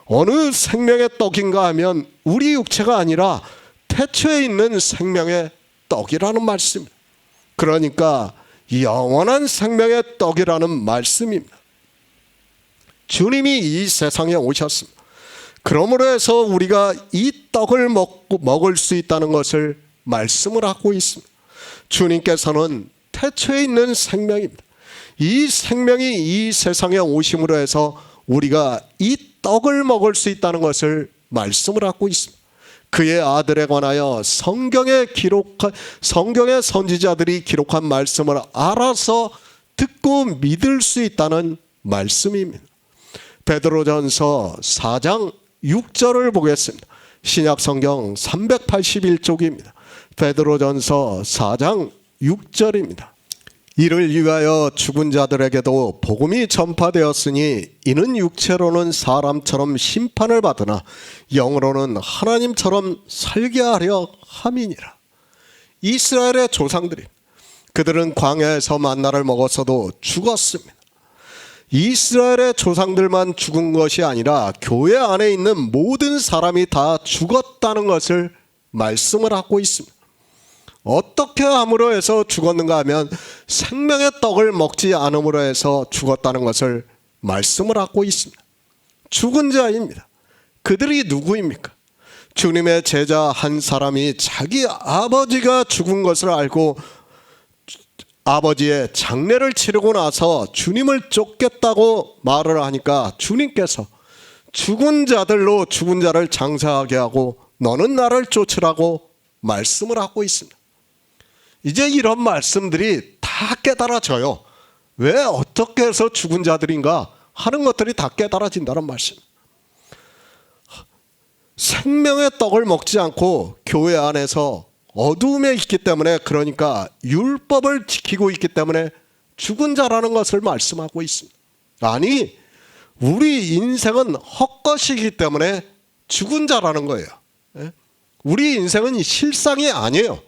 어느 생명의 떡인가 하면 우리 육체가 아니라 태초에 있는 생명의 떡이라는 말씀입니다. 그러니까 영원한 생명의 떡이라는 말씀입니다. 주님이 이 세상에 오셨습니다. 그러므로 해서 우리가 이 떡을 먹을 수 있다는 것을 말씀을 하고 있습니다. 주님께서는 태초에 있는 생명입니다. 이 생명이 이 세상에 오심으로 해서 우리가 이 떡을 먹을 수 있다는 것을 말씀을 하고 있습니다. 그의 아들에 관하여 성경의 선지자들이 기록한 말씀을 알아서 듣고 믿을 수 있다는 말씀입니다. 베드로전서 4장 6절을 보겠습니다. 신약성경 381쪽입니다. 베드로전서 4장 6절입니다. 이를 위하여 죽은 자들에게도 복음이 전파되었으니 이는 육체로는 사람처럼 심판을 받으나 영으로는 하나님처럼 살게 하려 함이니라. 이스라엘의 조상들이 그들은 광야에서 만나를 먹었어도 죽었습니다. 이스라엘의 조상들만 죽은 것이 아니라 교회 안에 있는 모든 사람이 다 죽었다는 것을 말씀을 하고 있습니다. 어떻게 함으로 해서 죽었는가 하면 생명의 떡을 먹지 않음으로 해서 죽었다는 것을 말씀을 하고 있습니다. 죽은 자입니다. 그들이 누구입니까? 주님의 제자 한 사람이 자기 아버지가 죽은 것을 알고 아버지의 장례를 치르고 나서 주님을 쫓겠다고 말을 하니까 주님께서 죽은 자들로 죽은 자를 장사하게 하고 너는 나를 쫓으라고 말씀을 하고 있습니다. 이제 이런 말씀들이 다 깨달아져요. 왜 어떻게 해서 죽은 자들인가 하는 것들이 다 깨달아진다는 말씀. 생명의 떡을 먹지 않고 교회 안에서 어두움에 있기 때문에, 그러니까 율법을 지키고 있기 때문에 죽은 자라는 것을 말씀하고 있습니다. 아니, 우리 인생은 헛것이기 때문에 죽은 자라는 거예요. 우리 인생은 실상이 아니에요.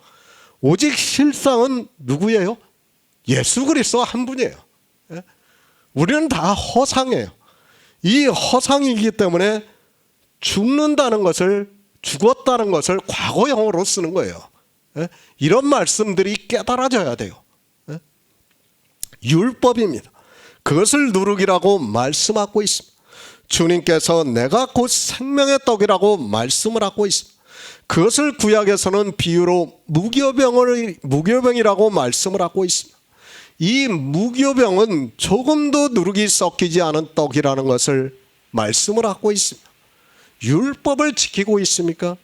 오직 실상은 누구예요? 예수 그리스도 한 분이에요. 우리는 다 허상이에요. 이 허상이기 때문에 죽는다는 것을, 죽었다는 것을 과거형으로 쓰는 거예요. 이런 말씀들이 깨달아져야 돼요. 율법입니다. 그것을 누룩이라고 말씀하고 있습니다. 주님께서 내가 곧 생명의 떡이라고 말씀을 하고 있습니다. 그것을 구약에서는 비유로 무교병이라고 말씀을 하고 있습니다. 이 무교병은 조금도 누룩이 섞이지 않은 떡이라는 것을 말씀을 하고 있습니다. 율법을 지키고 있습니까?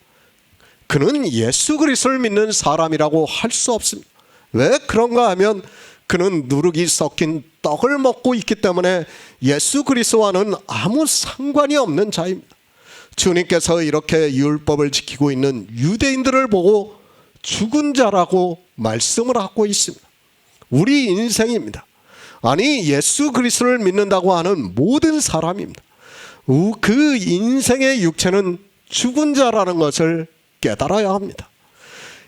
그는 예수 그리스도를 믿는 사람이라고 할 수 없습니다. 왜 그런가 하면 그는 누룩이 섞인 떡을 먹고 있기 때문에 예수 그리스도와는 아무 상관이 없는 자입니다. 주님께서 이렇게 율법을 지키고 있는 유대인들을 보고 죽은 자라고 말씀을 하고 있습니다. 우리 인생입니다. 아니, 예수 그리스도를 믿는다고 하는 모든 사람입니다. 그 인생의 육체는 죽은 자라는 것을 깨달아야 합니다.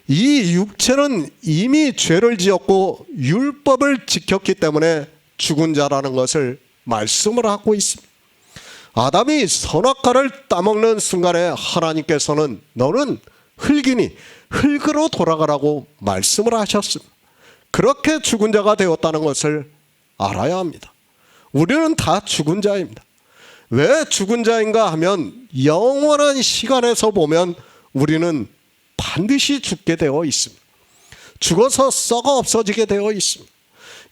이 육체는 이미 죄를 지었고 율법을 지켰기 때문에 죽은 자라는 것을 말씀을 하고 있습니다. 아담이 선악과를 따먹는 순간에 하나님께서는 너는 흙이니 흙으로 돌아가라고 말씀을 하셨습니다. 그렇게 죽은 자가 되었다는 것을 알아야 합니다. 우리는 다 죽은 자입니다. 왜 죽은 자인가 하면 영원한 시간에서 보면 우리는 반드시 죽게 되어 있습니다. 죽어서 썩어 없어지게 되어 있습니다.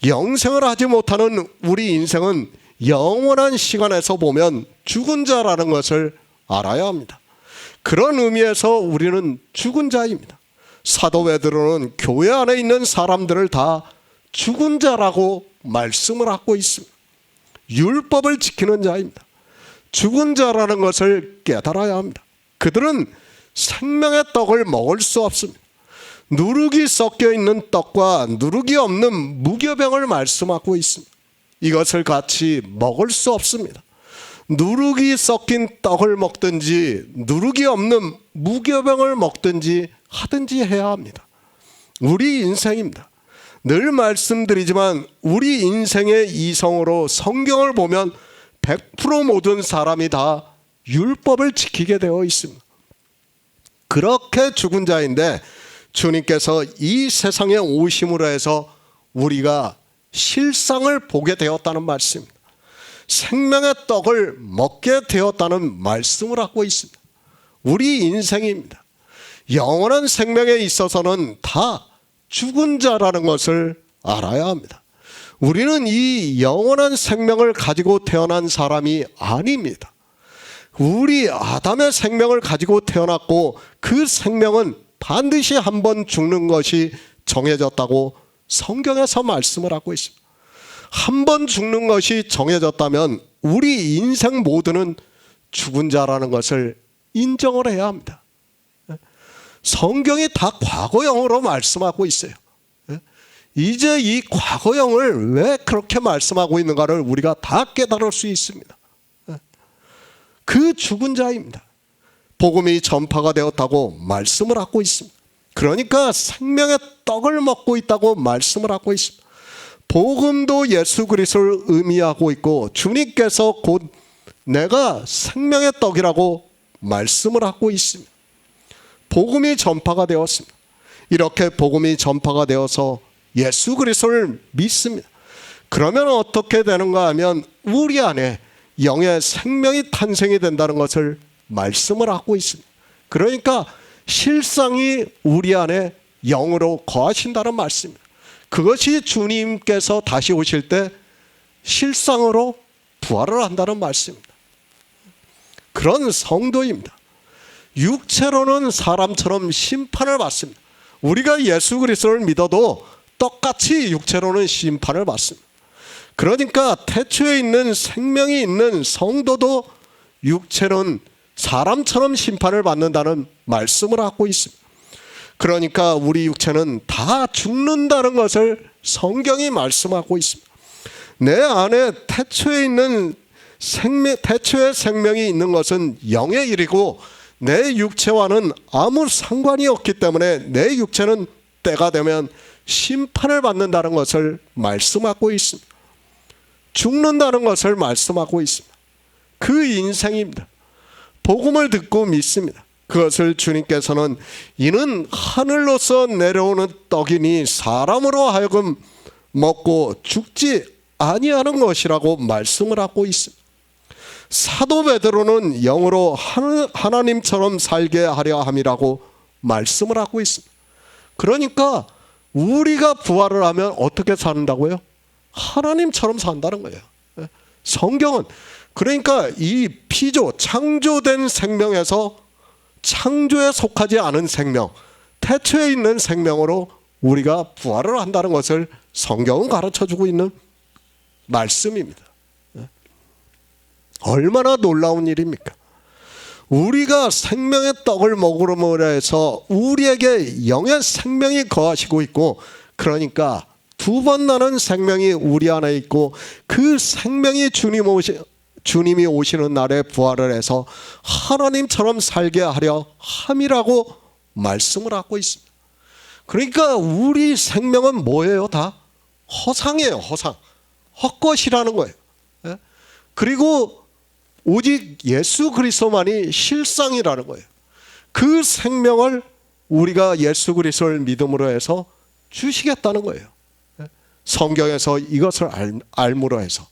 영생을 하지 못하는 우리 인생은 영원한 시간에서 보면 죽은 자라는 것을 알아야 합니다. 그런 의미에서 우리는 죽은 자입니다. 사도 베드로는 교회 안에 있는 사람들을 다 죽은 자라고 말씀을 하고 있습니다. 율법을 지키는 자입니다. 죽은 자라는 것을 깨달아야 합니다. 그들은 생명의 떡을 먹을 수 없습니다. 누룩이 섞여 있는 떡과 누룩이 없는 무교병을 말씀하고 있습니다. 이것을 같이 먹을 수 없습니다. 누룩이 섞인 떡을 먹든지 누룩이 없는 무교병을 먹든지 하든지 해야 합니다. 우리 인생입니다. 늘 말씀드리지만 우리 인생의 이성으로 성경을 보면 100% 모든 사람이 다 율법을 지키게 되어 있습니다. 그렇게 죽은 자인데 주님께서 이 세상에 오심으로 해서 우리가 실상을 보게 되었다는 말씀입니다. 생명의 떡을 먹게 되었다는 말씀을 하고 있습니다. 우리 인생입니다. 영원한 생명에 있어서는 다 죽은 자라는 것을 알아야 합니다. 우리는 이 영원한 생명을 가지고 태어난 사람이 아닙니다. 우리 아담의 생명을 가지고 태어났고 그 생명은 반드시 한번 죽는 것이 정해졌다고 성경에서 말씀을 하고 있습니다. 한 번 죽는 것이 정해졌다면 우리 인생 모두는 죽은 자라는 것을 인정을 해야 합니다. 성경이 다 과거형으로 말씀하고 있어요. 이제 이 과거형을 왜 그렇게 말씀하고 있는가를 우리가 다 깨달을 수 있습니다. 그 죽은 자입니다. 복음이 전파가 되었다고 말씀을 하고 있습니다. 그러니까 생명의 떡을 먹고 있다고 말씀을 하고 있습니다. 복음도 예수 그리스도를 의미하고 있고 주님께서 곧 내가 생명의 떡이라고 말씀을 하고 있습니다. 복음이 전파가 되었습니다. 이렇게 복음이 전파가 되어서 예수 그리스도를 믿습니다. 그러면 어떻게 되는가 하면 우리 안에 영의 생명이 탄생이 된다는 것을 말씀을 하고 있습니다. 그러니까 실상이 우리 안에 영으로 거하신다는 말씀입니다. 그것이 주님께서 다시 오실 때 실상으로 부활을 한다는 말씀입니다. 그런 성도입니다. 육체로는 사람처럼 심판을 받습니다. 우리가 예수 그리스도를 믿어도 똑같이 육체로는 심판을 받습니다. 그러니까 태초에 있는 생명이 있는 성도도 육체는 사람처럼 심판을 받는다는 말씀을 하고 있습니다. 그러니까 우리 육체는 다 죽는다는 것을 성경이 말씀하고 있습니다. 내 안에 태초의 생명이 있는 것은 영의 일이고 내 육체와는 아무 상관이 없기 때문에 내 육체는 때가 되면 심판을 받는다는 것을 말씀하고 있습니다. 죽는다는 것을 말씀하고 있습니다. 그 인생입니다. 복음을 듣고 믿습니다. 그것을 주님께서는 이는 하늘로서 내려오는 떡이니 사람으로 하여금 먹고 죽지 아니하는 것이라고 말씀을 하고 있습니다. 사도 베드로는 영으로 하나님처럼 살게 하려 함이라고 말씀을 하고 있습니다. 그러니까 우리가 부활을 하면 어떻게 산다고요? 하나님처럼 산다는 거예요. 성경은 그러니까 이 피조, 창조된 생명에서 창조에 속하지 않은 생명, 태초에 있는 생명으로 우리가 부활을 한다는 것을 성경은 가르쳐주고 있는 말씀입니다. 얼마나 놀라운 일입니까? 우리가 생명의 떡을 먹으므로 해서 우리에게 영의 생명이 거하시고 있고, 그러니까 두 번 나는 생명이 우리 안에 있고 그 생명이 주님이 오시는 날에 부활을 해서 하나님처럼 살게 하려 함이라고 말씀을 하고 있습니다. 그러니까 우리 생명은 뭐예요? 다 허상이에요. 허상. 헛것이라는 거예요. 그리고 오직 예수 그리스도만이 실상이라는 거예요. 그 생명을 우리가 예수 그리스도를 믿음으로 해서 주시겠다는 거예요. 성경에서 이것을 알므로 해서,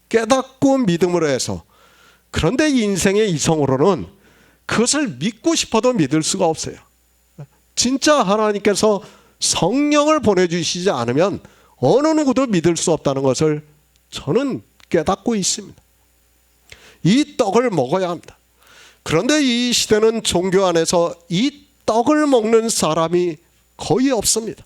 깨닫고 믿음으로 해서. 그런데 인생의 이성으로는 그것을 믿고 싶어도 믿을 수가 없어요. 진짜 하나님께서 성령을 보내주시지 않으면 어느 누구도 믿을 수 없다는 것을 저는 깨닫고 있습니다. 이 떡을 먹어야 합니다. 그런데 이 시대는 종교 안에서 이 떡을 먹는 사람이 거의 없습니다.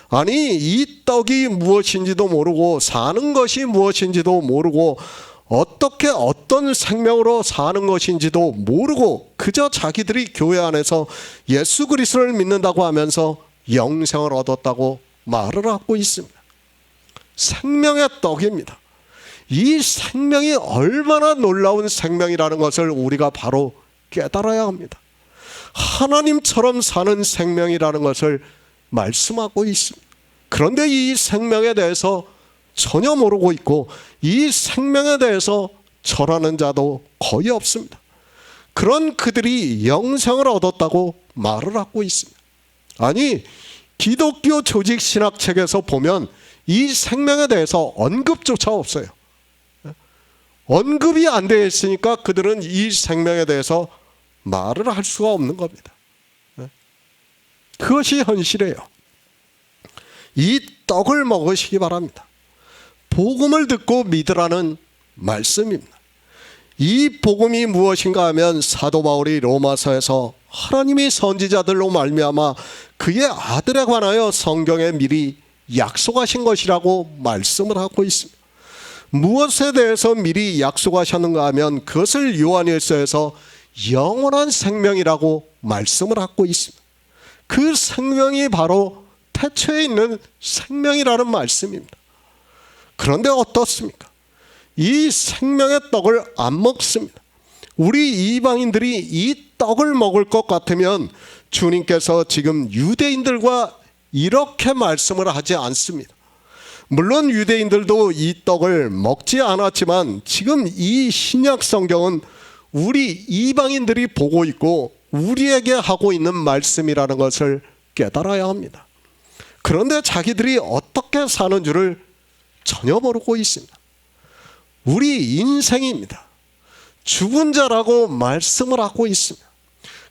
아니, 이 떡이 무엇인지도 모르고 사는 것이 무엇인지도 모르고 어떻게 어떤 생명으로 사는 것인지도 모르고 그저 자기들이 교회 안에서 예수 그리스도를 믿는다고 하면서 영생을 얻었다고 말을 하고 있습니다. 생명의 떡입니다. 이 생명이 얼마나 놀라운 생명이라는 것을 우리가 바로 깨달아야 합니다. 하나님처럼 사는 생명이라는 것을 말씀하고 있습니다. 그런데 이 생명에 대해서 전혀 모르고 있고 이 생명에 대해서 절하는 자도 거의 없습니다. 그런 그들이 영생을 얻었다고 말을 하고 있습니다. 아니, 기독교 조직 신학책에서 보면 이 생명에 대해서 언급조차 없어요. 언급이 안 되어 있으니까 그들은 이 생명에 대해서 말을 할 수가 없는 겁니다. 그것이 현실이에요. 이 떡을 먹으시기 바랍니다. 복음을 듣고 믿으라는 말씀입니다. 이 복음이 무엇인가 하면 사도 바울이 로마서에서 하나님이 선지자들로 말미암아 그의 아들에 관하여 성경에 미리 약속하신 것이라고 말씀을 하고 있습니다. 무엇에 대해서 미리 약속하셨는가 하면 그것을 요한일서에서 영원한 생명이라고 말씀을 하고 있습니다. 그 생명이 바로 태초에 있는 생명이라는 말씀입니다. 그런데 어떻습니까? 이 생명의 떡을 안 먹습니다. 우리 이방인들이 이 떡을 먹을 것 같으면 주님께서 지금 유대인들과 이렇게 말씀을 하지 않습니다. 물론 유대인들도 이 떡을 먹지 않았지만 지금 이 신약 성경은 우리 이방인들이 보고 있고 우리에게 하고 있는 말씀이라는 것을 깨달아야 합니다. 그런데 자기들이 어떻게 사는 줄을 전혀 모르고 있습니다. 우리 인생입니다. 죽은 자라고 말씀을 하고 있습니다.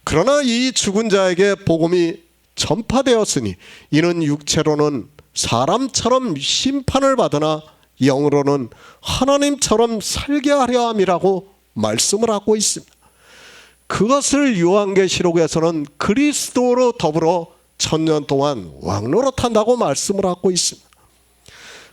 그러나 이 죽은 자에게 복음이 전파되었으니 이는 육체로는 사람처럼 심판을 받으나 영으로는 하나님처럼 살게 하려 함이라고 말씀을 하고 있습니다. 그것을 요한계시록에서는 그리스도로 더불어 1000년 동안 왕노릇한다고 말씀을 하고 있습니다.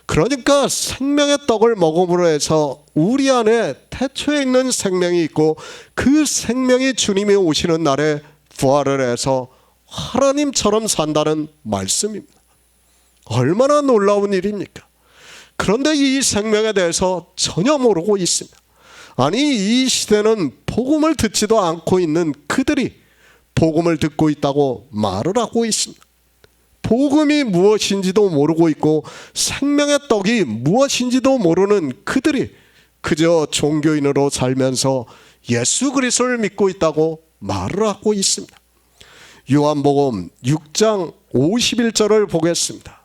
그러니까 생명의 떡을 먹음으로 해서 우리 안에 태초에 있는 생명이 있고 그 생명이 주님이 오시는 날에 부활을 해서 하나님처럼 산다는 말씀입니다. 얼마나 놀라운 일입니까? 그런데 이 생명에 대해서 전혀 모르고 있습니다. 아니, 이 시대는 복음을 듣지도 않고 있는 그들이 복음을 듣고 있다고 말을 하고 있습니다. 복음이 무엇인지도 모르고 있고 생명의 떡이 무엇인지도 모르는 그들이 그저 종교인으로 살면서 예수 그리스도를 믿고 있다고 말을 하고 있습니다. 요한복음 6장 51절을 보겠습니다.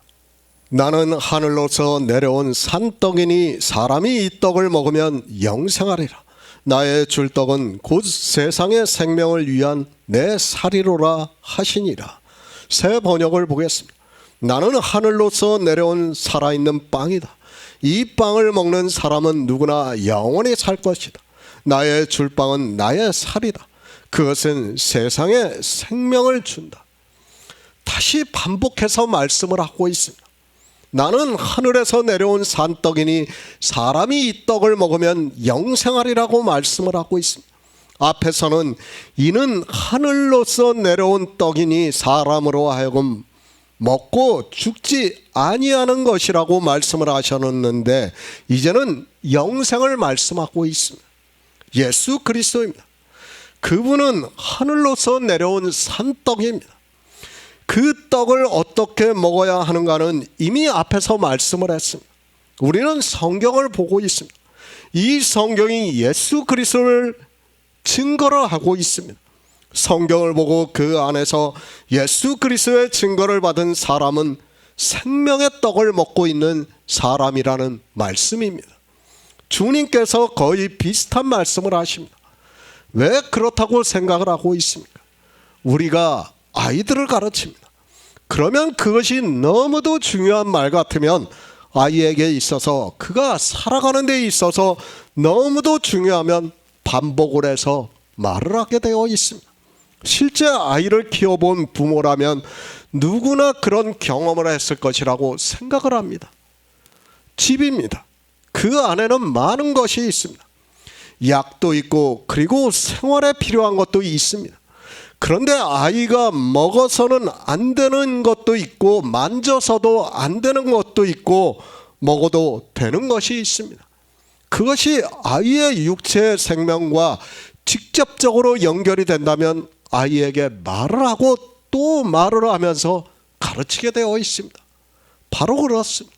나는 하늘로서 내려온 산떡이니 사람이 이 떡을 먹으면 영생하리라. 나의 줄 떡은 곧 세상의 생명을 위한 내 살이로라 하시니라. 새 번역을 보겠습니다. 나는 하늘로서 내려온 살아있는 빵이다. 이 빵을 먹는 사람은 누구나 영원히 살 것이다. 나의 줄빵은 나의 살이다. 그것은 세상에 생명을 준다. 다시 반복해서 말씀을 하고 있습니다. 나는 하늘에서 내려온 산떡이니 사람이 이 떡을 먹으면 영생하리라고 말씀을 하고 있습니다. 앞에서는 이는 하늘로서 내려온 떡이니 사람으로 하여금 먹고 죽지 아니하는 것이라고 말씀을 하셨는데 이제는 영생을 말씀하고 있습니다. 예수 그리스도입니다. 그분은 하늘로서 내려온 산떡입니다. 그 떡을 어떻게 먹어야 하는가는 이미 앞에서 말씀을 했습니다. 우리는 성경을 보고 있습니다. 이 성경이 예수 그리스도를 증거로 하고 있습니다. 성경을 보고 그 안에서 예수 그리스도의 증거를 받은 사람은 생명의 떡을 먹고 있는 사람이라는 말씀입니다. 주님께서 거의 비슷한 말씀을 하십니다. 왜 그렇다고 생각을 하고 있습니까? 우리가 아이들을 가르칩니다. 그러면 그것이 너무도 중요한 말 같으면 아이에게 있어서 그가 살아가는 데 있어서 너무도 중요하면 반복을 해서 말을 하게 되어 있습니다. 실제 아이를 키워본 부모라면 누구나 그런 경험을 했을 것이라고 생각을 합니다. 집입니다. 그 안에는 많은 것이 있습니다. 약도 있고 그리고 생활에 필요한 것도 있습니다. 그런데 아이가 먹어서는 안 되는 것도 있고 만져서도 안 되는 것도 있고 먹어도 되는 것이 있습니다. 그것이 아이의 육체의 생명과 직접적으로 연결이 된다면 아이에게 말을 하고 또 말을 하면서 가르치게 되어 있습니다. 바로 그렇습니다.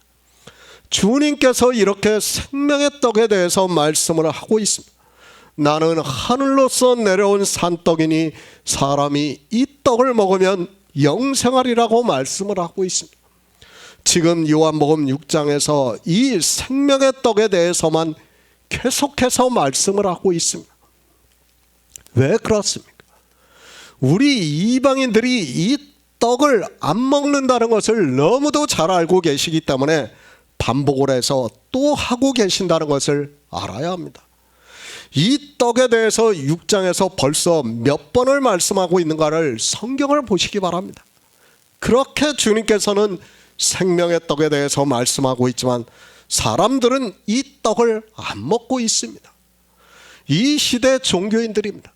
주님께서 이렇게 생명의 떡에 대해서 말씀을 하고 있습니다. 나는 하늘로서 내려온 산떡이니 사람이 이 떡을 먹으면 영생하리라고 말씀을 하고 있습니다. 지금 요한복음 6장에서 이 생명의 떡에 대해서만 계속해서 말씀을 하고 있습니다. 왜 그렇습니까? 우리 이방인들이 이 떡을 안 먹는다는 것을 너무도 잘 알고 계시기 때문에 반복을 해서 또 하고 계신다는 것을 알아야 합니다. 이 떡에 대해서 6장에서 벌써 몇 번을 말씀하고 있는가를 성경을 보시기 바랍니다. 그렇게 주님께서는 생명의 떡에 대해서 말씀하고 있지만 사람들은 이 떡을 안 먹고 있습니다. 이 시대 종교인들입니다.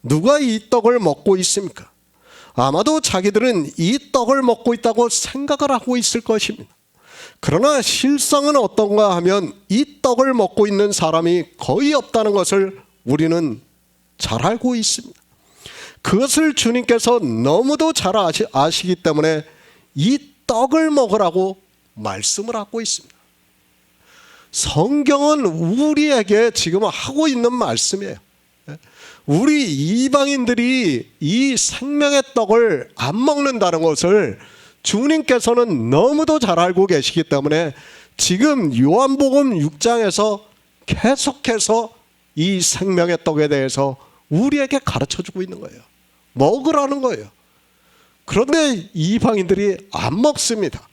누가 이 떡을 먹고 있습니까? 아마도 자기들은 이 떡을 먹고 있다고 생각을 하고 있을 것입니다. 그러나 실상은 어떤가 하면 이 떡을 먹고 있는 사람이 거의 없다는 것을 우리는 잘 알고 있습니다. 그것을 주님께서 너무도 잘 아시기 때문에 이 떡을 먹으라고 말씀을 하고 있습니다. 성경은 우리에게 지금 하고 있는 말씀이에요. 우리 이방인들이 이 생명의 떡을 안 먹는다는 것을 주님께서는 너무도 잘 알고 계시기 때문에 지금 요한복음 6장에서 계속해서 이 생명의 떡에 대해서 우리에게 가르쳐주고 있는 거예요. 먹으라는 거예요. 그런데 이방인들이 안 먹습니다.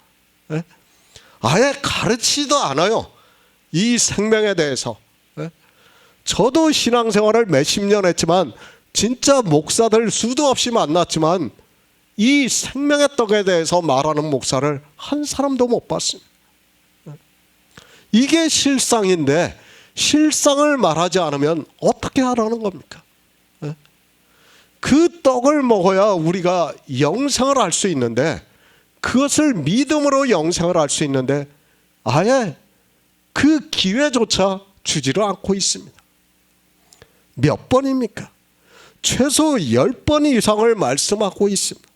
아예 가르치지도 않아요. 이 생명에 대해서. 저도 신앙생활을 몇십 년 했지만 진짜 목사들 수도 없이 만났지만 이 생명의 떡에 대해서 말하는 목사를 한 사람도 못 봤습니다. 이게 실상인데 실상을 말하지 않으면 어떻게 하라는 겁니까? 그 떡을 먹어야 우리가 영생을 할 수 있는데, 그것을 믿음으로 영생을 할 수 있는데 아예 그 기회조차 주지를 않고 있습니다. 몇 번입니까? 최소 10번 이상을 말씀하고 있습니다.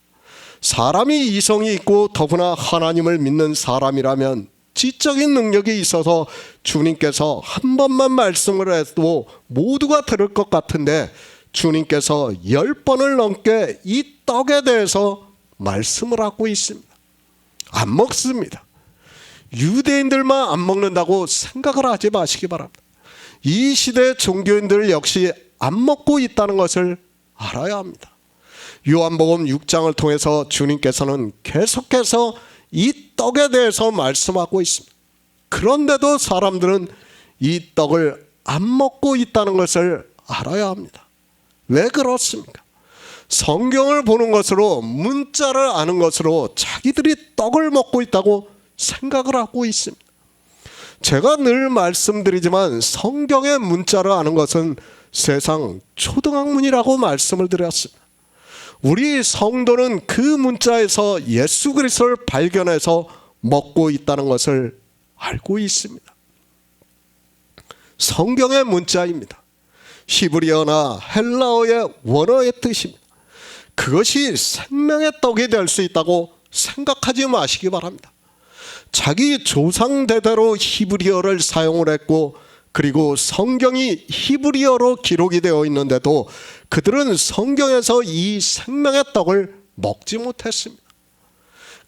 사람이 이성이 있고 더구나 하나님을 믿는 사람이라면 지적인 능력이 있어서 주님께서 한 번만 말씀을 해도 모두가 들을 것 같은데, 주님께서 10번을 넘게 이 떡에 대해서 말씀을 하고 있습니다. 안 먹습니다. 유대인들만 안 먹는다고 생각을 하지 마시기 바랍니다. 이 시대 종교인들 역시 안 먹고 있다는 것을 알아야 합니다. 요한복음 6장을 통해서 주님께서는 계속해서 이 떡에 대해서 말씀하고 있습니다. 그런데도 사람들은 이 떡을 안 먹고 있다는 것을 알아야 합니다. 왜 그렇습니까? 성경을 보는 것으로, 문자를 아는 것으로 자기들이 떡을 먹고 있다고 생각을 하고 있습니다. 제가 늘 말씀드리지만 성경의 문자를 아는 것은 세상 초등학문이라고 말씀을 드렸습니다. 우리 성도는 그 문자에서 예수 그리스도를 발견해서 먹고 있다는 것을 알고 있습니다. 성경의 문자입니다. 히브리어나 헬라어의 원어의 뜻입니다. 그것이 생명의 떡이 될 수 있다고 생각하지 마시기 바랍니다. 자기 조상 대대로 히브리어를 사용을 했고, 그리고 성경이 히브리어로 기록이 되어 있는데도 그들은 성경에서 이 생명의 떡을 먹지 못했습니다.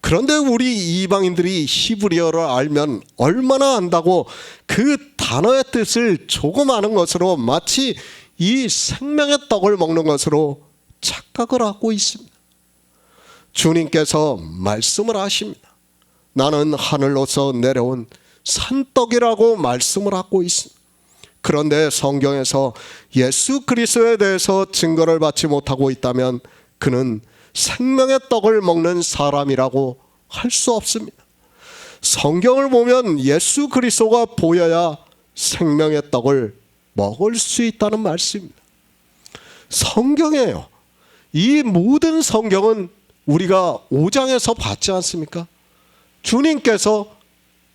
그런데 우리 이방인들이 히브리어를 알면 얼마나 안다고 그 단어의 뜻을 조금 아는 것으로 마치 이 생명의 떡을 먹는 것으로 착각을 하고 있습니다. 주님께서 말씀을 하십니다. 나는 하늘로서 내려온 산떡이라고 말씀을 하고 있습니다. 그런데 성경에서 예수 그리스도에 대해서 증거를 받지 못하고 있다면 그는 생명의 떡을 먹는 사람이라고 할 수 없습니다. 성경을 보면 예수 그리스도가 보여야 생명의 떡을 먹을 수 있다는 말씀입니다. 성경이에요. 이 모든 성경은 우리가 5장에서 봤지 않습니까? 주님께서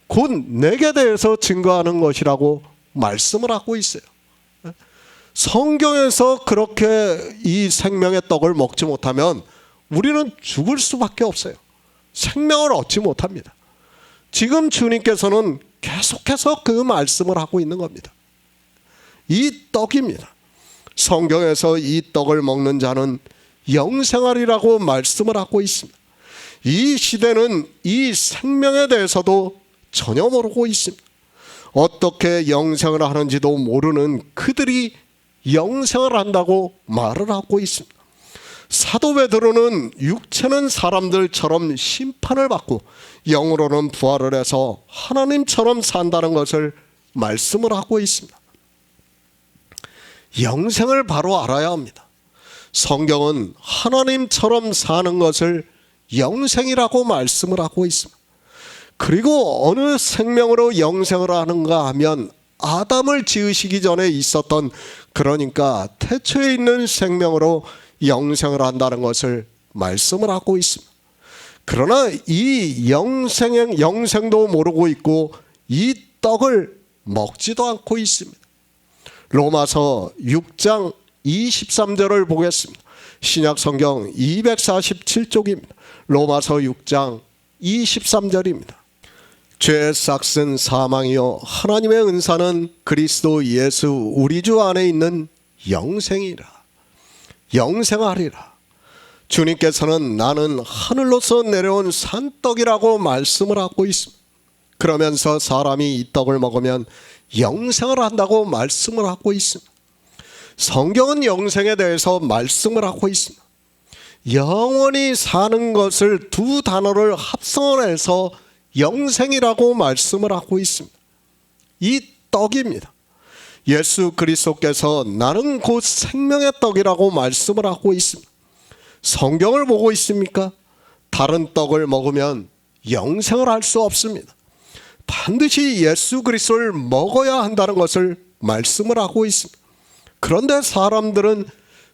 곧 내게 대해서 증거하는 것이라고 말씀을 하고 있어요. 성경에서 그렇게 이 생명의 떡을 먹지 못하면 우리는 죽을 수밖에 없어요. 생명을 얻지 못합니다. 지금 주님께서는 계속해서 그 말씀을 하고 있는 겁니다. 이 떡입니다. 성경에서 이 떡을 먹는 자는 영생하리라고 말씀을 하고 있습니다. 이 시대는 이 생명에 대해서도 전혀 모르고 있습니다. 어떻게 영생을 하는지도 모르는 그들이 영생을 한다고 말을 하고 있습니다. 사도 베드로는 육체는 사람들처럼 심판을 받고 영으로는 부활을 해서 하나님처럼 산다는 것을 말씀을 하고 있습니다. 영생을 바로 알아야 합니다. 성경은 하나님처럼 사는 것을 영생이라고 말씀을 하고 있습니다. 그리고 어느 생명으로 영생을 하는가 하면 아담을 지으시기 전에 있었던, 그러니까 태초에 있는 생명으로 영생을 한다는 것을 말씀을 하고 있습니다. 그러나 이 영생도 모르고 있고 이 떡을 먹지도 않고 있습니다. 로마서 6장 23절을 보겠습니다. 신약 성경 247쪽입니다. 로마서 6장 23절입니다. 죄의 삭은 사망이요 하나님의 은사는 그리스도 예수 우리 주 안에 있는 영생이라. 영생하리라. 주님께서는 나는 하늘로서 내려온 산떡이라고 말씀을 하고 있습니다. 그러면서 사람이 이 떡을 먹으면 영생을 한다고 말씀을 하고 있습니다. 성경은 영생에 대해서 말씀을 하고 있습니다. 영원히 사는 것을 두 단어를 합성을 해서 영생이라고 말씀을 하고 있습니다. 이 떡입니다. 예수 그리스도께서 나는 곧 생명의 떡이라고 말씀을 하고 있습니다. 성경을 보고 있습니까? 다른 떡을 먹으면 영생을 할 수 없습니다. 반드시 예수 그리스도를 먹어야 한다는 것을 말씀을 하고 있습니다. 그런데 사람들은